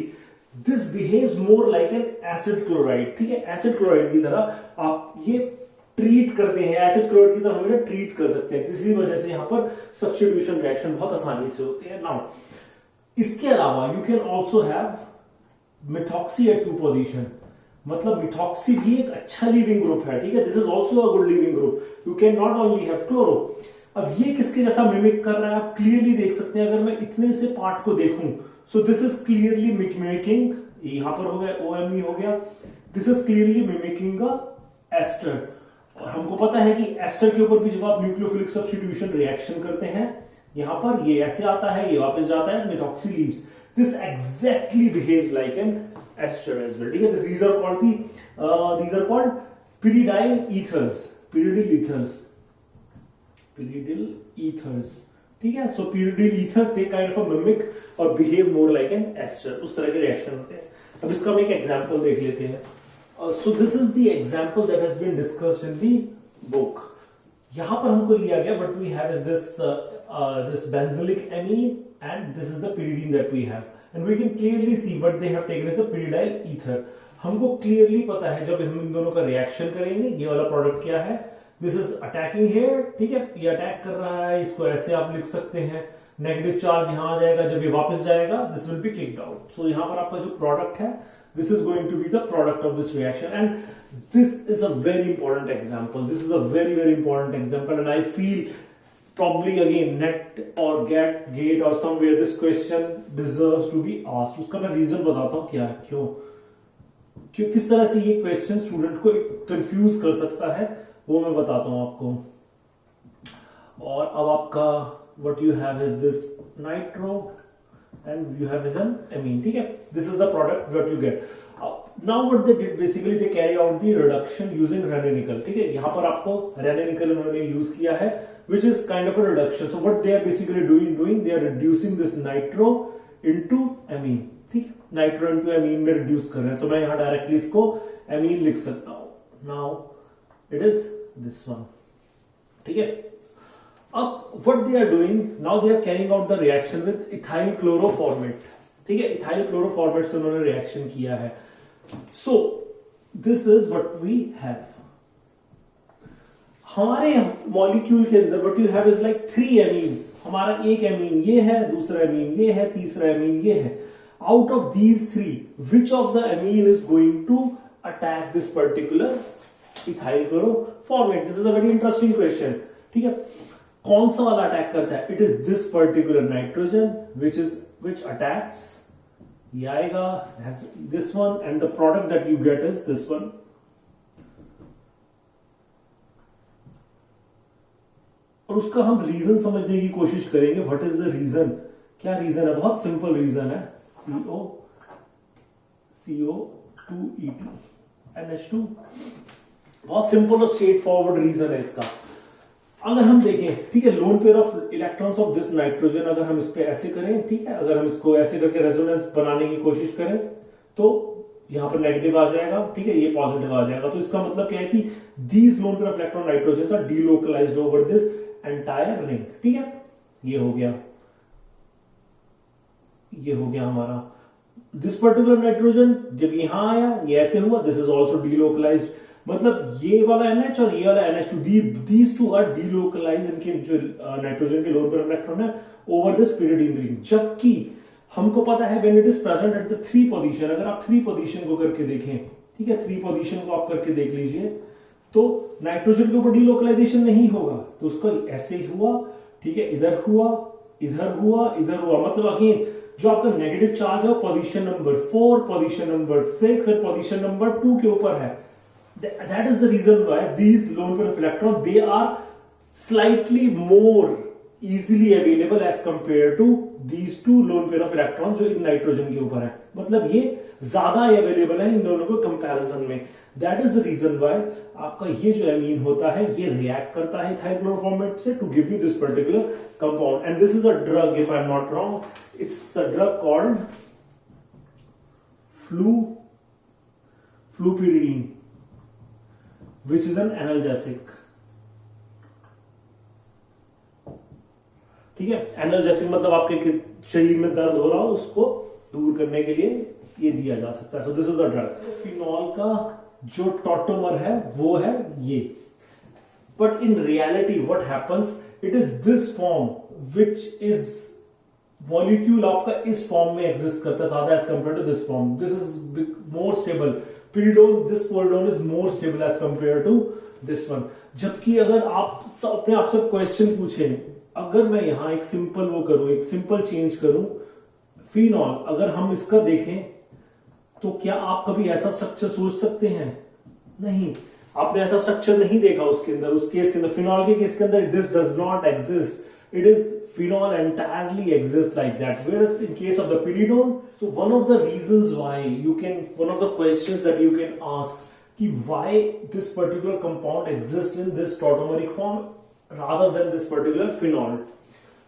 this behaves more like an acid chloride. ठीक है, एसिड क्लोराइड की तरह आप ये ट्रीट करते हैं, एसिड क्लोराइड की तरह हम इन्हें ट्रीट कर सकते हैं। इसी वजह से यहां पर सब्स्टिट्यूशन रिएक्शन बहुत आसानी से होते हैं। नाउ इसके अलावा you can also have methoxy at 2 position, मतलब मिथॉक्सी भी एक अच्छा लिविंग ग्रुप है। ठीक है, this is also a good leaving group, you can not only have chloro. अब ये किसके जैसा मिमिक कर रहा है आप क्लियरली देख सकते हैं, अगर मैं इतने से पार्ट को देखूं, so this is clearly mimicking, यहां पर हो गया OMe हो गया, this is clearly mimicking ester. और हमको पता है कि एस्टर के ऊपर भी जब आप न्यूक्लियोफिलिक सब्स्टिट्यूशन रिएक्शन करते हैं, यहां पर ये ऐसे आता है, ये वापस जाता है, methoxy leaves, this exactly behaves like an ester as well. ठीक है, these are called pyridyl ethers, pyridyl ethers। ठीक है, सो pyridyl ethers they kind of a mimic और behave more like an ester, उस तरह के रिएक्शन होते हैं। अब इसका हम एक एग्जांपल देख लेते हैं। So this is the example that has been discussed in the book. यहां पर हमको लिया गया what we have is this benzoic amine and this is the pyridine that we have, and we can clearly see what they have taken is a pyridyl ether। हमको clearly पता है जब हम इन दोनों का रिएक्शन करेंगे, ये वाला प्रोडक्ट क्या है, दिस इज अटैकिंग हियर। ठीक है, ये अटैक कर रहा है, इसको ऐसे आप लिख सकते हैं, नेगेटिव चार्ज यहां आ जाएगा, जब ये वापस जाएगा this will be kicked out. So यहां पर आपका जो प्रोडक्ट है, this is going to be the product of this reaction, and this is a very important example, this is a very very important example, and I feel probably again net or gate or somewhere this question deserves to be asked। उसका मैं reason बताता हूं क्या है, क्यों किस तरह से ये क्वेश्चन स्टूडेंट को कंफ्यूज कर सकता है, वो मैं बताता हूं आपको। और अब आपका what you have is this nitro and you have is an amine। ठीक है, this is the product what you get। now what they did basically they carry out the reduction using Raney-Nichols। ठीक है, यहां पर आपको Raney-Nichols उन्होंने use किया है, which is kind of a reduction। so what they are basically doing they are reducing this nitro into amine। ठीक, nitro into amine में रिड्यूस कर रहे हैं, तो मैं यहां डायरेक्टली इसको amine लिख सकता हूं। now it is this one। ठीक है, अब what they are doing now they are carrying out the reaction with ethyl chloroformate। ठीक है, ethyl chloroformate से उन्होंने रिएक्शन किया है। so this is what we have। हमारे मॉलिक्यूल के अंदर what you have is like 3 amines। हमारा एक एमीन ये है, दूसरा एमीन ये है, तीसरा एमीन ये है। out of these 3 which of the amine is going to attack this particular ethyl chloroformate? this is a very interesting question। ठीक है, कौन सा वाला अटैक करता है? It is this particular nitrogen which attacks, ये आएगा this one and the product that you get is this one। और उसका हम रीजन समझने की कोशिश करेंगे। व्हाट इज द रीजन, क्या रीजन है? बहुत सिंपल रीजन है, CO2 NH2। बहुत सिंपल और स्ट्रेट फॉरवर्ड रीजन है इसका। अगर हम देखें, ठीक है, loan pair of electrons of this nitrogen, अगर हम इस पे ऐसे करें, ठीक है, अगर हम इसको ऐसे करके रेजोनेंस बनाने की कोशिश करें तो यहां पर नेगेटिव आ जाएगा, ठीक है, ये पॉजिटिव आ जाएगा। तो इसका मतलब क्या है कि these lone pair of electron nitrogen are delocalised over this entire ring. ठीक है, ये हो गया। ये हो गया हमारा दिस पर्टिकुलर नाइट्रोजन, जब यहां आया ये ऐसे हुआ, दिस इज ऑल्सो डीलोकलाइज्ड, मतलब ये वाला NH और ये वाला NH2, these two are delocalised, इनके जो नाइट्रोजन के लोअर पेयर ऑफ इलेक्ट्रॉन है ओवर दिस pyridine रिंग। जबकि हमको पता है when it is present at the 3 position, अगर आप 3 पोजीशन को करके देखें, ठीक है, 3 पोजीशन को आप करके देख लीजिए, तो नाइट्रोजन के ऊपर डीलोकलाइजेशन नहीं होगा, तो उसका ऐसे ही हुआ, ठीक है, इधर हुआ, इधर हुआ, इधर हुआ, मतलब अगेन जो आपका नेगेटिव चार्ज है पोजीशन नंबर 4, पोजीशन नंबर 6 और पोजीशन नंबर 2 के ऊपर है। That is the reason why these lone pair of electron, they are slightly more easily available as compared to these two lone pair of electrons जो in nitrogen के ऊपर है, मतलब ये ज्यादा अवेलेबल है इन दोनों को कंपैरिजन में। That is the reason why आपका ये जो एमीन होता है ये रिएक्ट करता है इथाइल क्लोरोफॉर्मेट से to give you this particular compound, and this is a drug, if I am not wrong, it's a drug called flupirtine, which is an analgesic, ठीक है। एनाल्जेसिक मतलब आपके शरीर में दर्द हो रहा हो उसको दूर करने के लिए ये दिया जा सकता है। So this is the drug. Phenol का जो टॉटोमर है वो है ये, but in reality what happens, it is this form which is molecule आपका इस फॉर्म में एग्जिस्ट करता है ज्यादा as compare to this form, this is more stable, pyridone, this pyridone is more stable as compared to this one। जबकि अगर आप अपने आप से क्वेश्चन पूछें, अगर मैं यहां एक सिंपल वो करूं, एक सिंपल चेंज करूं, फिनॉल, अगर हम इसका देखें तो क्या आप कभी ऐसा स्ट्रक्चर सोच सकते हैं? नहीं, आपने ऐसा स्ट्रक्चर नहीं देखा उसके अंदर, उस केस के अंदर, फिनॉल के केस के अंदर this does not exist, it is phenol entirely exists like that, whereas in case of the pyridone, so one of the reasons why you can, one of the questions that you can ask ki why this particular compound exists in this tautomeric form rather than this particular phenol,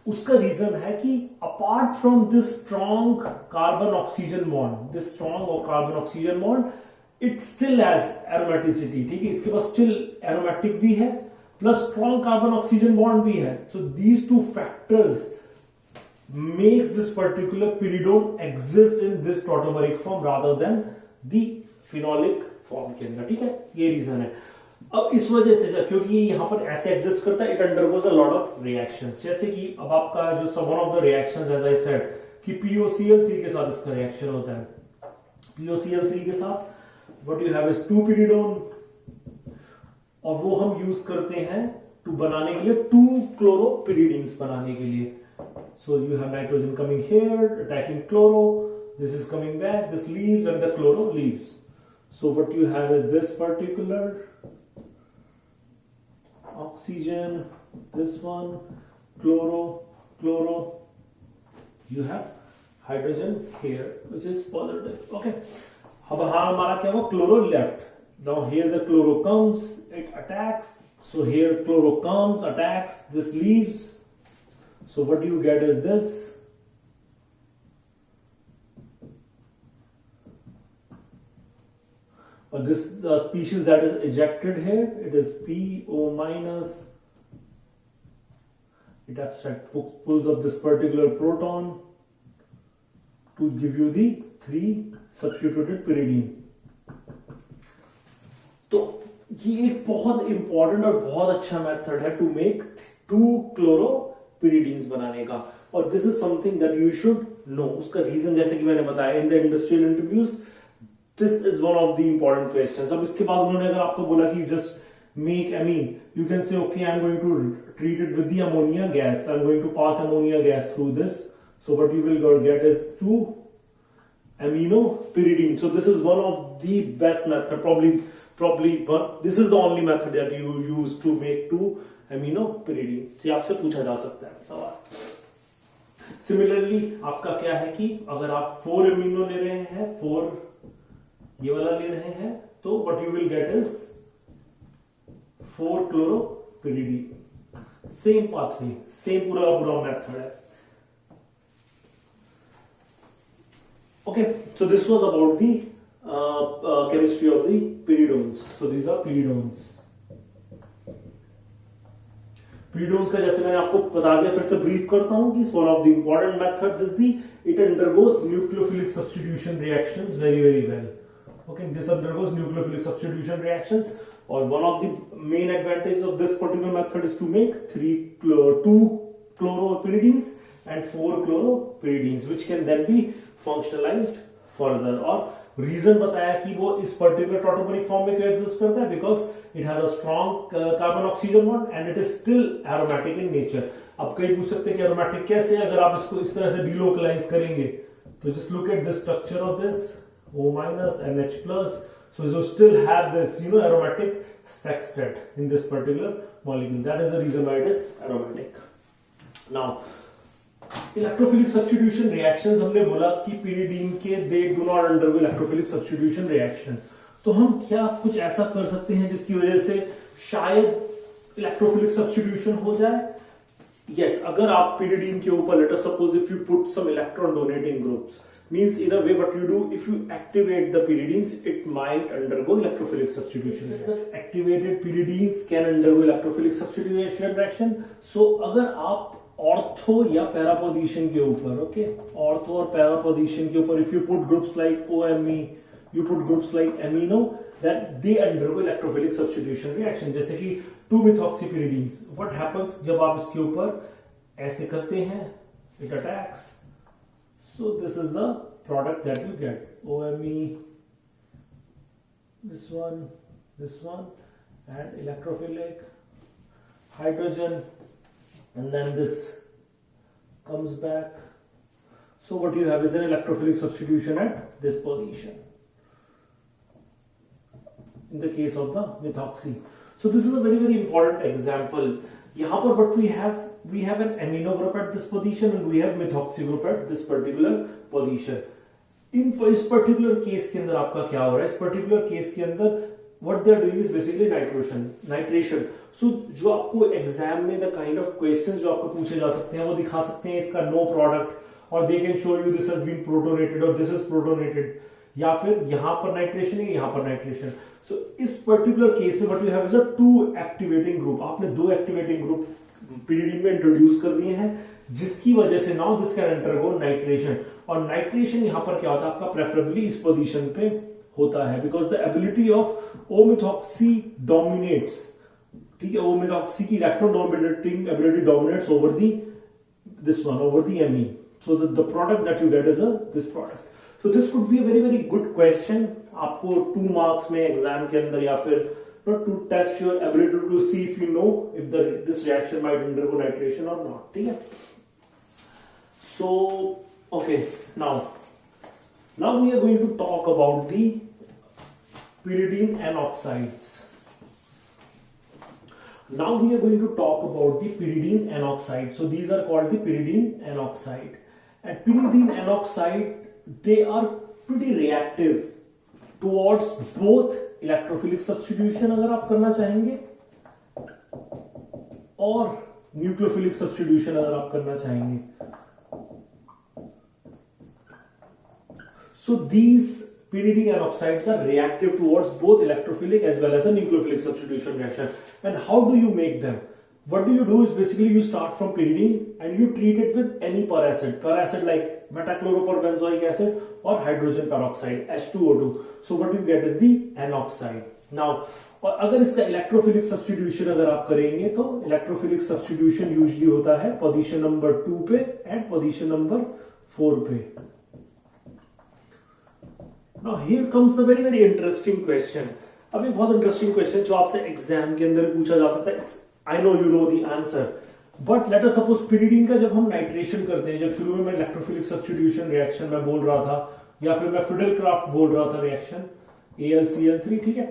uska reason hai ki apart from this strong carbon oxygen bond, this strong carbon oxygen bond, it still has aromaticity, ठीक है, इसके पास still aromatic भी है plus strong carbon oxygen bond भी है, so these two factors makes this particular pyridone exist in this tautomeric form rather than the phenolic form के अंदर, ठीक है, ये रीजन है। अब इस वजह से क्योंकि यहां पर ऐसे एग्जिस्ट करता है, it undergoes a lot of reactions, जैसे कि अब आपका जो one of the reactions as I said कि POCl3 के साथ इसका रिएक्शन होता है, POCl3 के साथ what you have is 2 pyridone, और वो हम यूज करते हैं टू बनाने के लिए 2 क्लोरोपिरिडीन्स बनाने के लिए। So you have nitrogen coming here attacking chloro, this is coming back, this leaves and the chloro leaves, so what you have is this particular oxygen, this one chloro, chloro, you have hydrogen here which is positive, okay। अब हमारा क्या हुआ, chloro left, now here the chloro comes, it attacks, so here chloro comes, attacks, this leaves, so what you get is this, or this, the species that is ejected here, it is PO minus, it abstract pulls up this particular proton to give you the 3 substituted pyridine। तो ये एक बहुत important और बहुत अच्छा method है to make 2 क्लोरोपिरिडीन्स बनाने का, और this is something that you should know. उसका रीजन जैसे कि मैंने बताया in the industrial interviews, this is one of the important questions. अब इसके बाद उन्होंने अगर आपको बोला कि just make amine, you can say okay I am going to treat it with the ammonia gas, I am going to pass ammonia gas through this, so what you will get is 2 aminopyridine। so this is one of the best method, probably one, this is the only method that you use to make 2 aminopyridine। से आपसे पूछा जा सकता है सवाल। Similarly आपका क्या है कि अगर आप 4 अमीनो ले रहे हैं, 4 ये वाला ले रहे हैं, तो what you will get is 4 chloropiridine, same pathway, same पूरा मेथड है। Okay, so this was about the chemistry of the pyridones. So these are pyridones. पिरिडोन्स का जैसे मैंने आपको बता दिया, फिर से ब्रीफ करता हूं कि one of the important methods is the it undergoes nucleophilic substitution reactions very well. Okay, this undergoes nucleophilic substitution reactions, or one of the main advantages of this particular method is to make 2 chloropyridines and 4 chloropyridines, which can then be functionalized further. और reason बताया कि वो इस particular tautomeric form में क्यों exist करता है, because it has a strong carbon oxygen bond and it is still aromatic in nature. अब कई पूछ सकते हैं कि aromatic कैसे, अगर आप इसको इस तरह से delocalize करेंगे, तो just look at the structure of this. O minus and H plus, so you still have this aromatic sextet in this particular molecule. That is the reason why it is aromatic. Now electrophilic substitution reactions, हमने बोला कि pyridine के they do not undergo electrophilic substitution reaction. तो हम क्या कुछ ऐसा कर सकते हैं जिसकी वजह से शायद electrophilic substitution हो जाए? Yes, अगर आप pyridine के ऊपर let us suppose if you put some electron donating groups, means in a way what you do, if you activate the pyridines, it might undergo electrophilic substitution. Activated pyridines can undergo electrophilic substitution reaction. So अगर आप ortho या para position के ऊपर, okay, ortho और para position के ऊपर if you put groups like OMe, you put groups like amino, that they undergo electrophilic substitution reaction. जैसे कि 2-methoxypyridines, what happens जब आप इसके ऊपर ऐसे करते हैं, it attacks. So this is the product that you get. OMe, this one, and electrophilic hydrogen, and then this comes back. So what you have is an electrophilic substitution at this position. In the case of the methoxy. So this is a very important example. यहाँ पर what we have an amino group at this position and we have methoxy group at this particular position. इस particular case के अंदर आपका क्या हो रहा है? इस particular case के अंदर what they are doing is basically nitration. So जो आपको exam में the kind of questions जो आपको पूछे जा सकते हैं वो दिखा सकते हैं इसका no product, or they can show you this has been protonated or this is protonated, या फिर यहाँ पर नाइट्रेशन है यहाँ पर नाइट्रेशन. So इस particular case में what you have is a 2 activating group. आपने 2 activating group pyridine में इंट्रोड्यूस कर दिए हैं, जिसकी वजह से now this can undergo nitration. और नाइट्रेशन यहां पर क्या होता है आपका, प्रेफरेबली इस पोजीशन पे होता है, because the ability of O-methoxy dominates. ठीक है, O-methoxy की electron dominating ability dominates over the this one, over the Me. So the product that you get is this product. So this could be a very good question आपको 2 marks में exam के अंदर, या फिर to test your ability to see if you know if this reaction might undergo nitration or not. ठीक है. So okay, now we are going to talk about the pyridine N oxides. Now we are going to talk about the pyridine N oxide. So these are called the pyridine N oxide. And pyridine N oxide, they are pretty reactive towards both electrophilic substitution अगर आप करना चाहेंगे और nucleophilic substitution अगर आप करना चाहेंगे. So these pyridine N oxides are reactive towards both electrophilic as well as a nucleophilic substitution reaction. And how do you make them? What do you do is basically you start from pyridine and you treat it with any per acid like metachloroperbenzoic acid or hydrogen peroxide H2O2. So what you get is the N oxide. Now और अगर इसका electrophilic substitution अगर आप करेंगे तो electrophilic substitution usually होता है position number 2 पे एंड पोजीशन नंबर 4 पे. Now here comes a very interesting question. अब एक बहुत इंटरेस्टिंग क्वेश्चन जो आपसे एग्जाम के अंदर पूछा जा सकता है. I know you know the answer, but let us suppose pyridine का जब हम नाइट्रेशन करते हैं, जब शुरू में मैं इलेक्ट्रोफिलिक सब्स्टिट्यूशन रिएक्शन में बोल रहा था, या फिर मैं फिडेलक्राफ्ट बोल रहा था रिएक्शन AlCl3, ठीक है,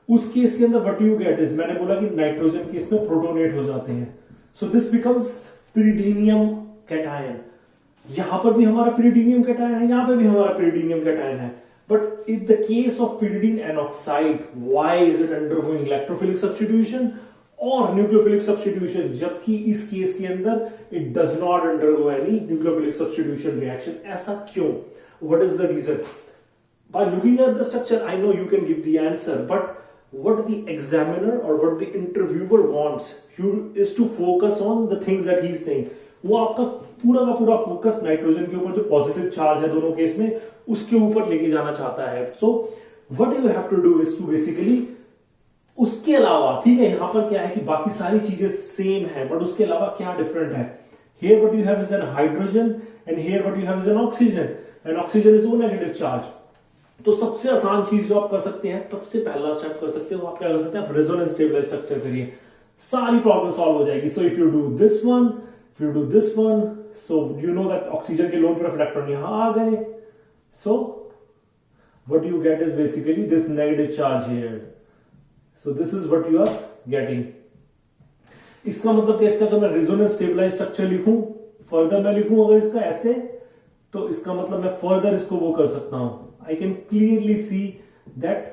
उस केस के अंदर व्हाट यू गेट इज, मैंने बोला कि नाइट्रोजन केस में प्रोटोनेट हो जाते हैं. So this becomes pyridinium cation. यहां पर भी हमारा pyridinium कैटायन है, यहां पर भी हमारा pyridinium कैटायन है. But in the case of pyridine N oxide, why is it undergoing electrophilic substitution or nucleophilic substitution? जबकि इस केस के अंदर it does not undergo any nucleophilic substitution reaction. ऐसा क्यों? What is the reason? By looking at the structure, I know you can give the answer, but what the examiner or what the interviewer wants you is to focus on the things that he is saying. वो आपका पूरा का पूरा focus nitrogen के ऊपर जो positive charge है दोनों केस में उसके ऊपर लेके जाना चाहता है. So what you have to do is to basically उसके अलावा, ठीक है, यहां पर क्या है कि बाकी सारी चीजें सेम है बट उसके अलावा क्या डिफरेंट है. Here what you have is an hydrogen and here what you have is an oxygen and oxygen is O negative charge. तो सबसे आसान चीज जो आप कर सकते हैं, सबसे पहला स्टेप कर सकते हो, आप क्या कर सकते हैं, आप रेजोनेंस स्टेबलाइज्ड स्ट्रक्चर करिए, सारी प्रॉब्लम सॉल्व हो जाएगी. So if you do this one, if you do this one, so you know that oxygen के लोन पर इलेक्ट्रॉन यहां आ गए. सो what you get is basically this negative charge here. So this is what you are getting. इसका मतलब कि इसका अगर मैं रेजोनेंस स्टेबलाइज्ड स्ट्रक्चर लिखूं, फर्दर मैं लिखूं अगर इसका ऐसे, तो इसका मतलब मैं फर्दर इसको वो कर सकता हूं. I can clearly see that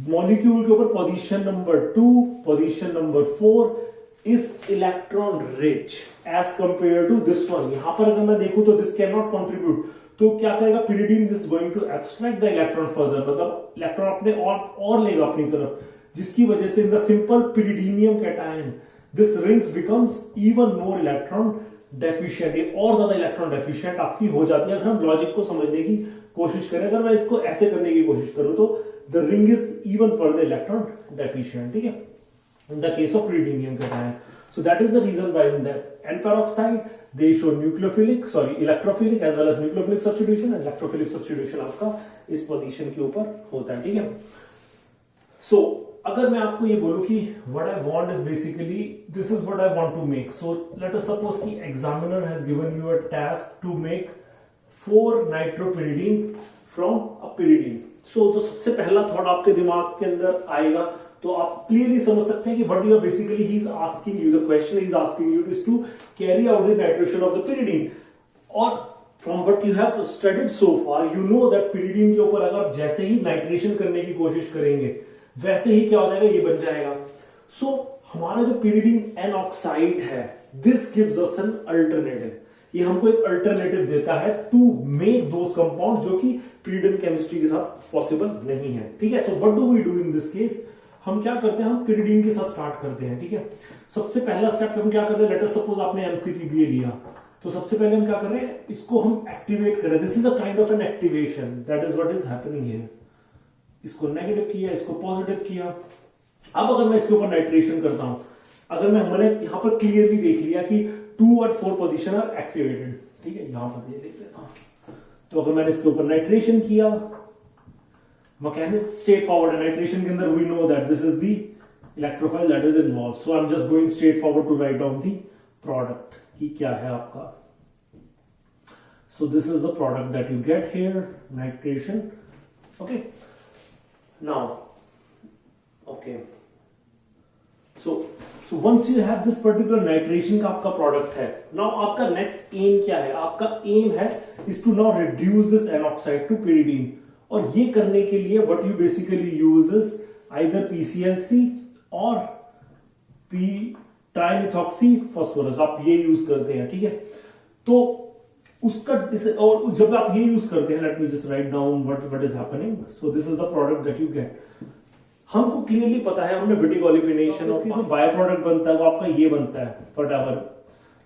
molecule के ऊपर position number 2, position number 4 is electron rich as compare to this one. यहां पर अगर मैं देखूं तो दिस कैन नॉट कंट्रीब्यूट, तो क्या करेगा pyridine, this going to abstract the electron further, मतलब इलेक्ट्रॉन अपने और लेगा अपनी तरफ, जिसकी वजह से in the simple pyridinium cation this rings becomes even more electron deficient, और ज्यादा इलेक्ट्रॉन डेफिशिएंट आपकी हो जाती है. अगर हम लॉजिक को समझने की कोशिश करें, अगर मैं इसको ऐसे करने की कोशिश करूं तो the ring is even further electron deficient, ठीक है, in the case of pyridinium cation. So that is the reason why in the N peroxide they show electrophilic as well as nucleophilic substitution. Electrophilic substitution आपका इस position के ऊपर होता है, ठीक है. सो अगर मैं आपको ये बोलूं कि what I want is basically this is what I want to make. So let us suppose कि examiner has given you a task to make 4 nitropyridine from a pyridine. So जो सबसे पहला थॉट आपके दिमाग के अंदर आएगा, तो आप क्लियरली समझ सकते हैं कि what you are basically he is asking you, the question he is asking you is to carry out the nitration of the pyridine. और from what you have studied so far you know that pyridine के ऊपर अगर आप जैसे ही nitration करने की कोशिश करेंगे वैसे ही क्या हो जाएगा, ये बन जाएगा. सो हमारा जो पिरिडीन एन ऑक्साइड है, this gives us an alternative. ये हमको एक अल्टरनेटिव देता है टू मेक दोस कंपाउंड जो कि पिरिडीन केमिस्ट्री के साथ पॉसिबल नहीं है, ठीक है. So what do we do in this case, हम क्या करते हैं, हम पिरिडीन के साथ स्टार्ट करते हैं, ठीक है. सबसे पहला स्टेप हम क्या करते हैं, लेट अस सपोज आपने एमसीपीबीए लिया, तो सबसे पहले हम क्या कर रहे हैं, इसको हम एक्टिवेट कर रहे हैं. This is a kind of an activation, that is what is happening here. इसको नेगेटिव किया, इसको पॉजिटिव किया. अब अगर मैं इसके ऊपर नाइट्रेशन करता हूं, अगर मैंने यहां पर क्लियरली देख लिया कि 2 और 4 पोजीशन आर एक्टिवेटेड, ठीक है, यहां पर ये देख लेता हूं. तो अगर मैंने इसके ऊपर नाइट्रेशन किया, मैकेनिक स्ट्रेट फॉरवर्ड नाइट्रेशन के अंदर we know that this is the electrophile that is involve. So I am just going straight forward to write down the product कि क्या है आपका. So this is the product that you get here, nitration. Okay, now okay, so once you have this particular nitration का आपका product है, now आपका next M क्या है, आपका एम है is to now reduce this N oxide to pyridine. और ये करने के लिए what you basically use is either PCl3 और P trimethoxy phosphorus, आप ये यूज करते हैं, ठीक है. तो उसका और जब आप ये यूज करते हैं, let me just write down what is happening. So this is the product that you gate. हमको क्लियरली पता है, हमने विटिक ऑलिफिनेशन और बाय प्रोडक्ट बनता है वो आपका ये बनता है व्हाटएवर,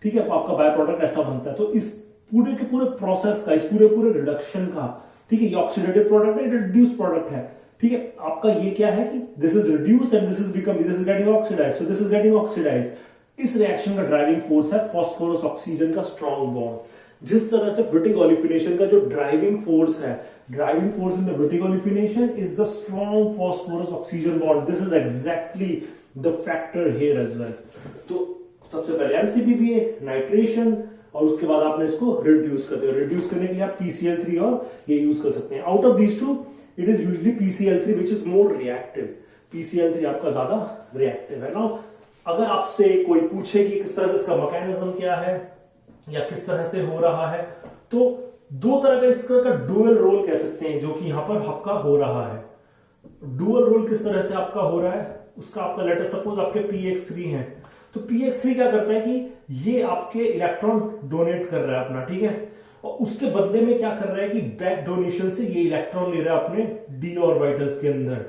ठीक है, आपका बाय प्रोडक्ट ऐसा बनता है. तो इस पूरे के पूरे प्रोसेस का, इस पूरे रिडक्शन का, ठीक है, ये ऑक्सीडेटिव प्रोडक्ट है, रिड्यूस प्रोडक्ट है, ठीक है. आपका ये क्या है कि this is reduce and this is getting oxidize, so this is getting oxidize. इस रिएक्शन का ड्राइविंग फोर्स है फास्फोरस ऑक्सीजन का स्ट्रॉन्ग बॉन्ड. जिस तरह से विटिक ऑलिफिनेशन का जो ड्राइविंग फोर्स है, driving force in the Wittig olefination is the strong phosphorus oxygen bond. This is exactly the factor here as well. तो सबसे पहले एमसीपीबीए, नाइट्रेशन, और उसके बाद आपने इसको रिड्यूस करते हो. रिड्यूस करने के लिए आप PCl3 और ये यूज कर सकते हैं. Out of these two it is usually PCl3 which is more reactive. PCl3 आपका ज्यादा रिएक्टिव है. नाउ अगर आपसे कोई पूछे कि किस तरह से इसका मैकेनिज्म क्या है या किस तरह से हो रहा है, तो दो तरह का इसका डुअल रोल कह सकते हैं जो कि यहां पर आपका हो रहा है. डुअल रोल किस तरह से आपका हो रहा है, उसका आपका लेटर सपोज आपके PX3 है, तो PX3 क्या करता है कि ये आपके इलेक्ट्रॉन डोनेट कर रहा है अपना, ठीक है, और उसके बदले में क्या कर रहा है कि बैक डोनेशन से ये इलेक्ट्रॉन ले रहा है अपने d ऑर्बिटल्स के अंदर.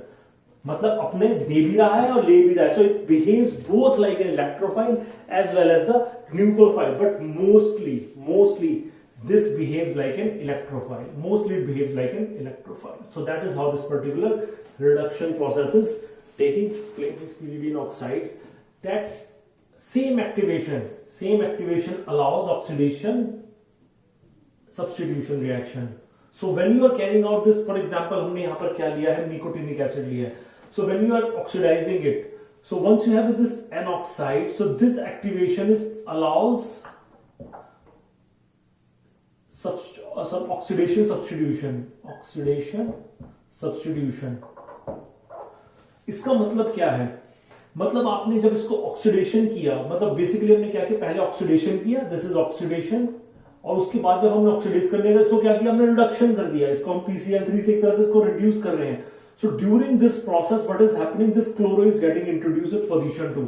मतलब अपने दे भी रहा है और ले भी रहा है. So it behaves both like an electrophile as well as the nucleophile, but mostly this behaves like an electrophile. Mostly it behaves like an electrophile. So that is how this particular reduction process is taking place. Pyridine oxides, that same activation allows oxidation substitution reaction. So when you are carrying out this, for example, हमने यहाँ पर क्या लिया है, nicotinic acid लिया है. So when you are oxidizing it, so once you have this N oxide, so this activation allows some oxidation substitution. इसका मतलब क्या है? मतलब आपने जब इसको ऑक्सीडेशन किया, मतलब बेसिकली हमने क्या किया, पहले ऑक्सीडेशन किया, दिस इज ऑक्सीडेशन, और उसके बाद जब हमने ऑक्सीडाइज करने का इसको क्या किया, हमने रिडक्शन कर दिया, इसको हम PCl3 से एक तरह से इसको रिड्यूस कर रहे हैं. So during this process what is happening, this chloro is getting introduced at position 2.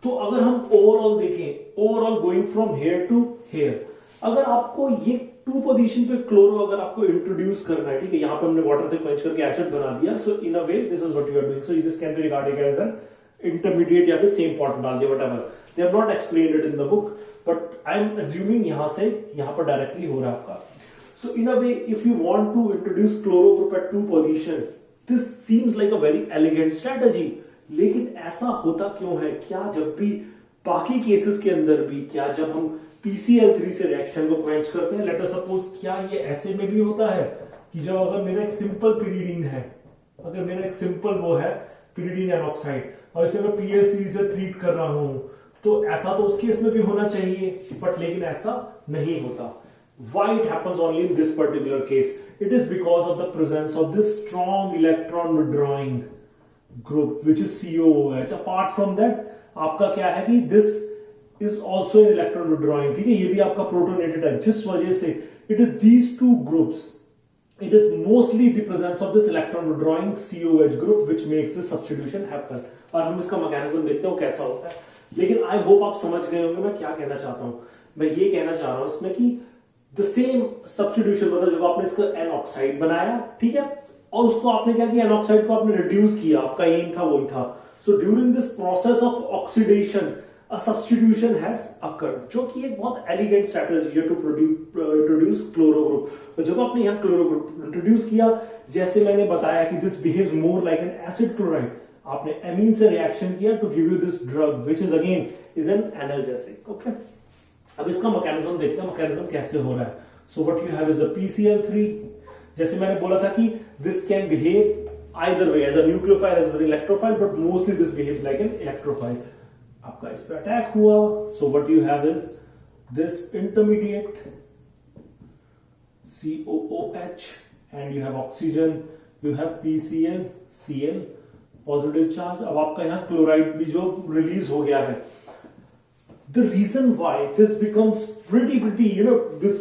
तो अगर हम ओवरऑल देखें, overall going from here to here, अगर आपको ये 2 पोजीशन पे क्लोरो अगर आपको इंट्रोड्यूस करना है, ठीक है, यहां पे हमने वाटर से क्वेंच करके एसिड बना दिया. So in a way this is what you are doing. So this can be regarded as an intermediate या फिर सेम पॉट डाल दिया, whatever. They have not explained it in the book, but I am assuming यहां से यहां पर directly हो रहा है आपका. So in a way if you want to introduce chloro group at 2 position, this seems like a very elegant strategy. लेकिन ऐसा होता क्यों है? क्या जब भी बाकी केसेस के अंदर भी, क्या जब हम PCl3 से रिएक्शन को क्वेंच करते हैं, लेट अस सपोज, क्या ये ऐसे में भी होता है कि जब अगर मेरा एक सिंपल पिरीडीन है, अगर मेरा एक सिंपल वो है पिरीडीन एनॉक्साइड, और इसे मैं PLC से ट्रीट कर रहा हूं, तो ऐसा तो उस केस में भी होना चाहिए, बट लेकिन ऐसा नहीं होता. Why it happens only in this particular case? It is because of the presence of this strong electron withdrawing group, which is COOH. Apart from that, आपका क्या है कि this is also an electron withdrawing, ठीक है, ये भी आपका protonated है, जिस वजह से it is these two groups, it is mostly the presence of this electron withdrawing COH group which makes this substitution happen. और हम इसका मैकेनिज्म देखते हैं वो कैसा होता है. लेकिन आई होप आप समझ गए होंगे मैं क्या कहना चाहता हूं. मैं ये कहना चाह रहा हूं इसमें कि द सेम सब्स्टिट्यूशन, मतलब जब आपने इसका एन ऑक्साइड बनाया, ठीक है, और उसको आपने क्या किया, एन ऑक्साइड को आपने रिड्यूस किया, आपका एम था वही था. सो during this process of oxidation a substitution has occurred, जो कि एक बहुत एलिगेंट स्ट्रेटजी है टू इंट्रोड्यूस क्लोरो ग्रुप. तो जब आपने यहाँ क्लोरो ग्रुप इंट्रोड्यूस किया, जैसे मैंने बताया कि this behaves more like an acid chloride, आपने एमीन से रिएक्शन किया to give you this drug which is again is an analgesic. Okay, अब इसका मैकेनिज्म देखते हैं, मैकेनिज्म कैसे हो रहा है. So what you have is a PCl3, जैसे मैंने बोला था कि this can behave either way as a nucleophile as well as electrophile, but mostly this behaves like an electrophile. आपका इस पे अटैक हुआ, so what you have is this intermediate COOH and you have oxygen, you have PCl, Cl, positive charge. अब आपका यहाँ chloride भी जो release हो गया है. The reason why this becomes pretty, this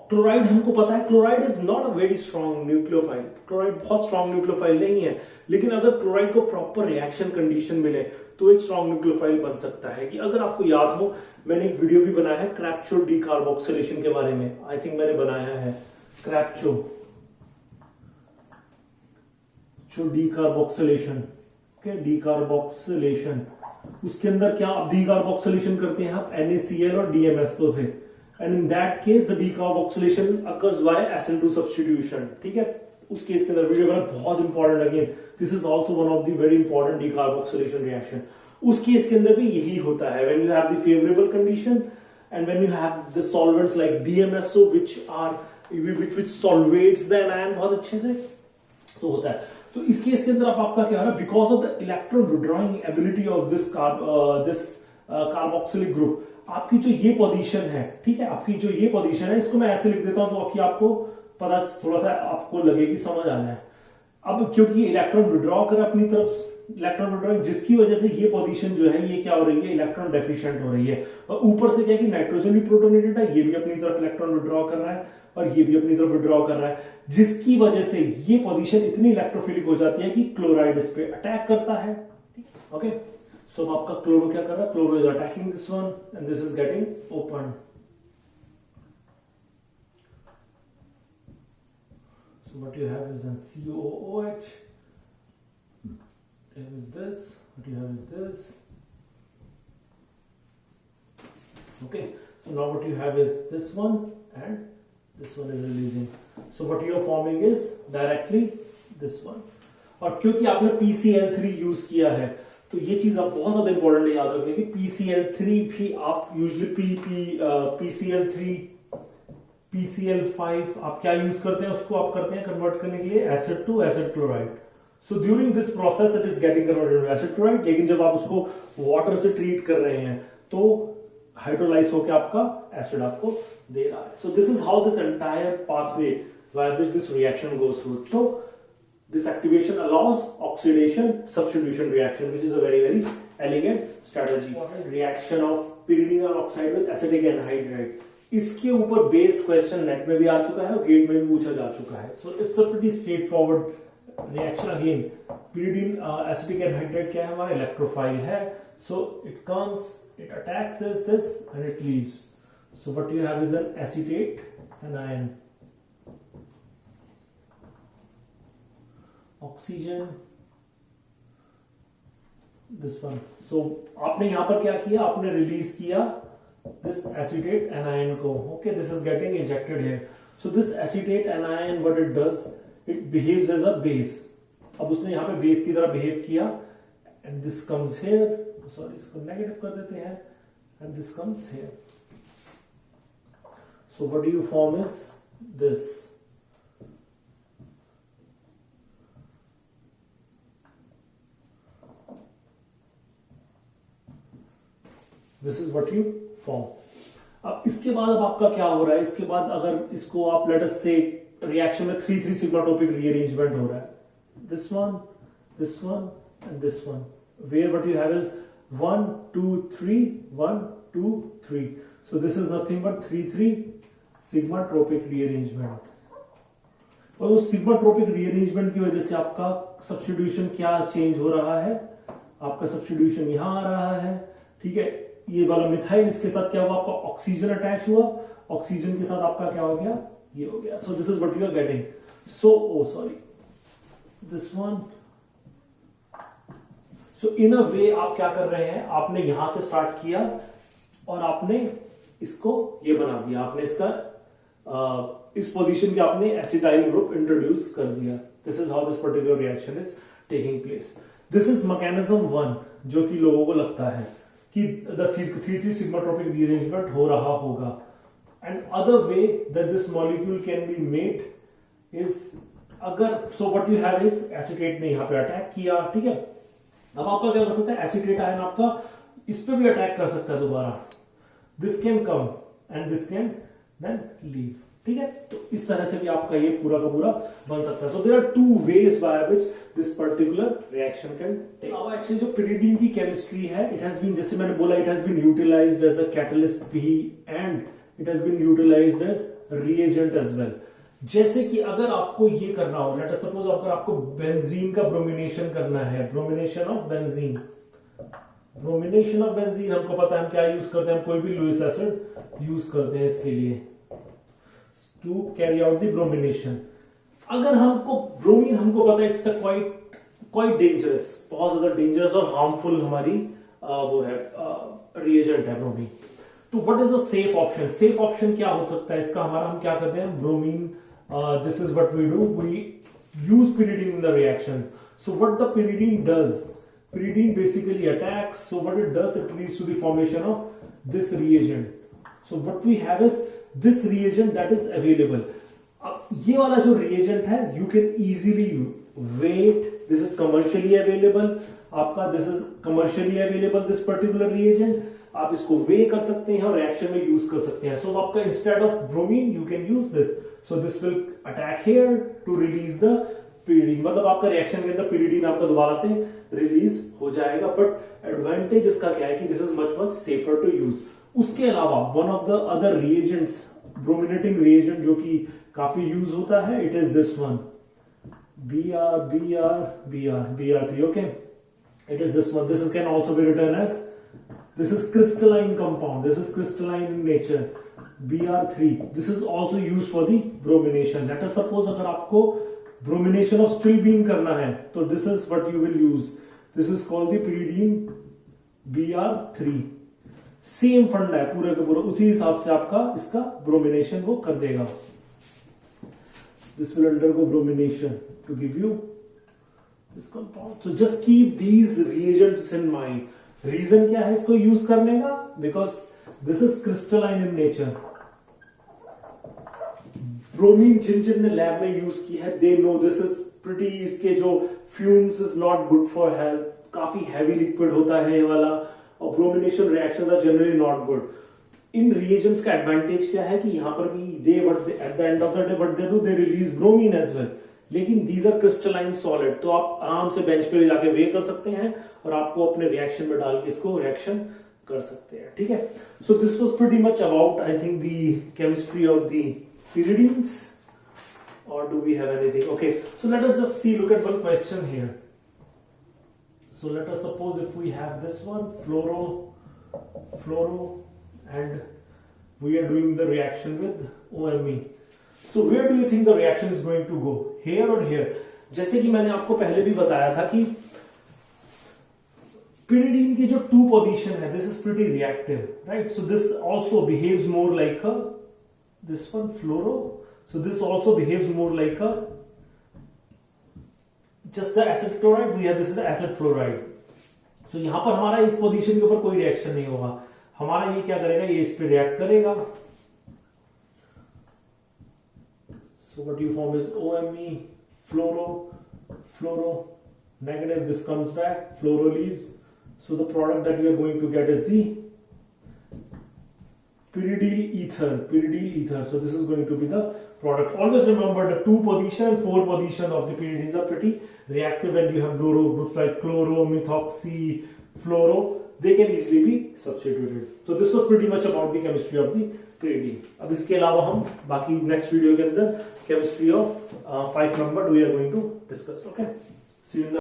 chloride, हमको पता है chloride is not a very strong nucleophile, chloride बहुत स्ट्रॉन्ग न्यूक्लियोफाइल नहीं है, लेकिन अगर क्लोराइड को प्रॉपर रिएक्शन कंडीशन मिले तो एक स्ट्रॉन्ग न्यूक्लियोफाइल बन सकता है. कि अगर आपको याद हो, मैंने एक वीडियो भी बनाया है क्रैप्चो डीकार्बोक्सिलेशन के बारे में, आई थिंक मैंने बनाया है क्रैप्चो डीकार्बोक्सिलेशन. ओके, डीकार्बोक्सिलेशन, उसके अंदर क्या आप डीकार्बोक्सिलेशन करते हैं आप NaCl और DMSO से, and in that case the decarboxylation occurs by SN2 substitution. ठीक है, उस केस के अंदर वीडियो बना, बहुत important. Again this is also one of the very important decarboxylation reaction. उस केस के अंदर भी यही होता है, when you have the favorable condition and when you have the solvents like DMSO which solvates the anion बहुत अच्छे से तो होता है. तो इस केस के अंदर आपका क्या हो रहा है, because of the electron withdrawing ability of this carboxylic group, आपकी जो ये पोजीशन है, ठीक है, आपकी जो ये पोजीशन है, इसको मैं ऐसे लिख देता हूं तो आपकी आपको पता थोड़ा सा आपको लगे कि समझ आ जाए. अब क्योंकि इलेक्ट्रॉन विड्रॉ कर अपनी तरफ, इलेक्ट्रॉन विड्रॉइंग, जिसकी वजह से ये पोजीशन जो है ये क्या हो रही है, इलेक्ट्रॉन डेफिशिएंट हो रही है. और ऊपर से क्या है कि नाइट्रोजन भी प्रोटोनेटेड है, ये भी अपनी तरफ इलेक्ट्रॉन विड्रॉ कर रहा है और ये भी अपनी तरफ विड्रॉ कर रहा है, जिसकी वजह से ये पोजीशन इतनी इलेक्ट्रोफिलिक हो जाती है कि क्लोराइड इस पे अटैक करता है. ओके, सो अब आपका क्लोरो क्या कर रहा है, chloro is attacking this one and this is getting open. So what you have is then COOH you have is this, what you have is this. Okay, so now what you have is this one and this one is releasing. So what you are forming is directly this one. और क्योंकि आपने PCl3 use किया है तो ये चीज आप बहुत ज्यादा इंपॉर्टेंट याद रखें कि PCl3 भी आप यूजुअली PCl3 PCl5 आप क्या यूज करते हैं, उसको आप करते हैं कन्वर्ट करने के लिए acid to acid chloride. So during this process it is getting converted to acid chloride. लेकिन जब आप उसको वाटर से ट्रीट कर रहे हैं तो हाइड्रोलाइज होकर आपका एसिड आपको दे रहा है. So this is how this entire pathway by which this reaction goes through. So this activation allows oxidation substitution reaction, which is a very very elegant strategy. Reaction of pyridine oxide with acetic anhydride. इसके ऊपर based question net में भी आ चुका है और gate में भी पूछा जा चुका है. So it's a pretty straight forward reaction. Again pyridine acetic anhydride क्या है, हमारा इलेक्ट्रोफाइल है. So it comes, it attacks this and it leaves. So what you have is an acetate anion. Oxygen, this one. So आपने यहां पर क्या किया, आपने रिलीज किया दिस एसिटेट एनायन को. Okay, this is getting ejected here. So this acetate anion what it does, it behaves as a base. अब उसने यहां पे बेस की तरह बिहेव किया and this comes here. Sorry, इसको नेगेटिव कर देते हैं and this comes here. So what do you form is this. This is what you form. अब इसके बाद अब आपका क्या हो रहा है, इसके बाद अगर इसको आप लेट अस से रिएक्शन में 3 सिग्माटोपिक रीअरेंजमेंट हो रहा है. This one and this one, where what you have is 1 2 3 1 2 3. So this is nothing but 3 sigmatropic rearrangement. और उस सिग्माट्रोपिक रीअरेंजमेंट की वजह से आपका सब्स्टिट्यूशन क्या चेंज हो रहा है, आपका सब्स्टिट्यूशन यहां आ रहा है. ठीक है, ये वाला मिथाइल, इसके साथ क्या हुआ, आपका ऑक्सीजन अटैच हुआ, ऑक्सीजन के साथ आपका क्या हो गया, ये हो गया. So this is what you are getting. So oh sorry, this one. So in a way आप क्या कर रहे हैं, आपने यहां से स्टार्ट किया और आपने इसको ये बना दिया, आपने इसका इस पोजीशन पे आपने एसिटाइल ग्रुप इंट्रोड्यूस कर दिया. This is how this particular reaction is taking place. This is mechanism 1 जो कि लोगों को लगता है कि the 3 sigmatropic rearrangement हो रहा होगा. And other way that this molecule can be made is अगर so what you have is acetate ने यहाँ पे अटैक किया. ठीक है, अब आपका क्या कर सकता है, एसिटेट आयन आपका इस पे भी अटैक कर सकता है दोबारा. This can come and this can then leave. ठीक है, तो इस तरह से भी आपका ये पूरा का पूरा बन सकता है. So there are 2 ways by which this particular reaction can take. अब एक्चुअली जो pyridine की केमिस्ट्री है, इट हैज बीन, जैसे मैंने बोला, it has been utilized as a catalyst भी and it has been utilized as reagent as well. जैसे कि अगर आपको ये करना हो, लेट अस सपोज अगर आपको बेंजीन का ब्रोमिनेशन करना है, ब्रोमिनेशन ऑफ बेंजीन, हमको पता है हम क्या यूज करते हैं, हम कोई भी लुईस एसिड यूज करते हैं इसके लिए to carry out the bromination. अगर हमको ब्रोमीन, हमको पता है इट्स अ क्वाइट डेंजरस, बहुत ज्यादा डेंजरस और हार्मफुल हमारी वो है रिएजेंट है ब्रोमीन. तो what is the safe option. Safe option क्या हो सकता है इसका, हमारा हम क्या करते हैं, bromine, this is what we do, we use pyridine in the reaction. So what the pyridine does, pyridine basically attacks. So what it does, it leads to the formation of this reagent. So what we have is this reagent that is available. अब ये वाला जो reagent है, you can easily wait. This is commercially available. आपका this is commercially available, this particular reagent. आप इसको weigh कर सकते हैं और reaction में use कर सकते हैं. So आपका instead of bromine, you can use this. So this will attack here to release the pyridine. मतलब आपका reaction के अंदर pyridine आपका दोबारा से रिलीज हो जाएगा. बट एडवांटेज इसका क्या है कि this is much safer to use. उसके अलावा one of the other reagents, brominating reagent जो कि काफी यूज होता है, it is this one, Br3. Okay, it is this one. This can also be written as, this is crystalline compound, this is crystalline in nature, Br3. This is also use for the bromination. Let us suppose अगर आपको bromination of stilbene करना है तो this is what you will use. This is called the pyridine Br3. Same fund है पूरे का पूरा, उसी हिसाब से आपका इसका ब्रोमिनेशन वो कर देगा. This will undergo bromination to give you this compound. So just keep these reagents in mind. Reason क्या है इसको यूज करने का? Because this is crystalline in nature. Bromine जिन जिन ने लैब में यूज की है, they know this is pretty, इसके जो fumes is not good for health. काफी heavy liquid होता है ये वाला, और bromination reaction are generally not good. इन रिएजेंट्स का एडवांटेज क्या है कि यहां पर भी they at the end of the day what they do, they release bromine as well. लेकिन दीज आर क्रिस्टलाइन सॉलिड, तो आप आराम से बेंच पे जाके वे कर सकते हैं और आपको अपने रिएक्शन में डाल के इसको रिएक्शन कर सकते हैं. ठीक है. So this was pretty much about I think the chemistry of the pyridines. Or do we have anything? Okay, so let us just see, look at one question here. So let us suppose if we have this one, fluoro, and we are doing the reaction with OMe. So where do you think the reaction is going to go? Here or here? जैसे कि मैंने आपको पहले भी बताया था कि pyridine की जो 2 position है, this is pretty reactive, right? So this also behaves more like a, this one fluoro. So this also behaves more like a, just the acid chloride we have, this is the acid fluoride. So यहां पर हमारा इस position के ऊपर कोई reaction नहीं होगा, हमारा ये क्या करेगा, ये इस पे रिएक्ट करेगा. So what you form is OMe, fluoro, negative, this comes back, fluoro leaves. So the product that we are going to get is the pyridyl ether. So this is going to be the product. Always remember the 2 position, 4 position of the pyridines are pretty reactive, and you have fluoro groups like chloro, methoxy, fluoro. They can easily be substituted. So this was pretty much about the chemistry of the pyridine. अब इसके अलावा हम बाकी next video के अंदर chemistry of 5 number we are going to discuss. Okay. See you in the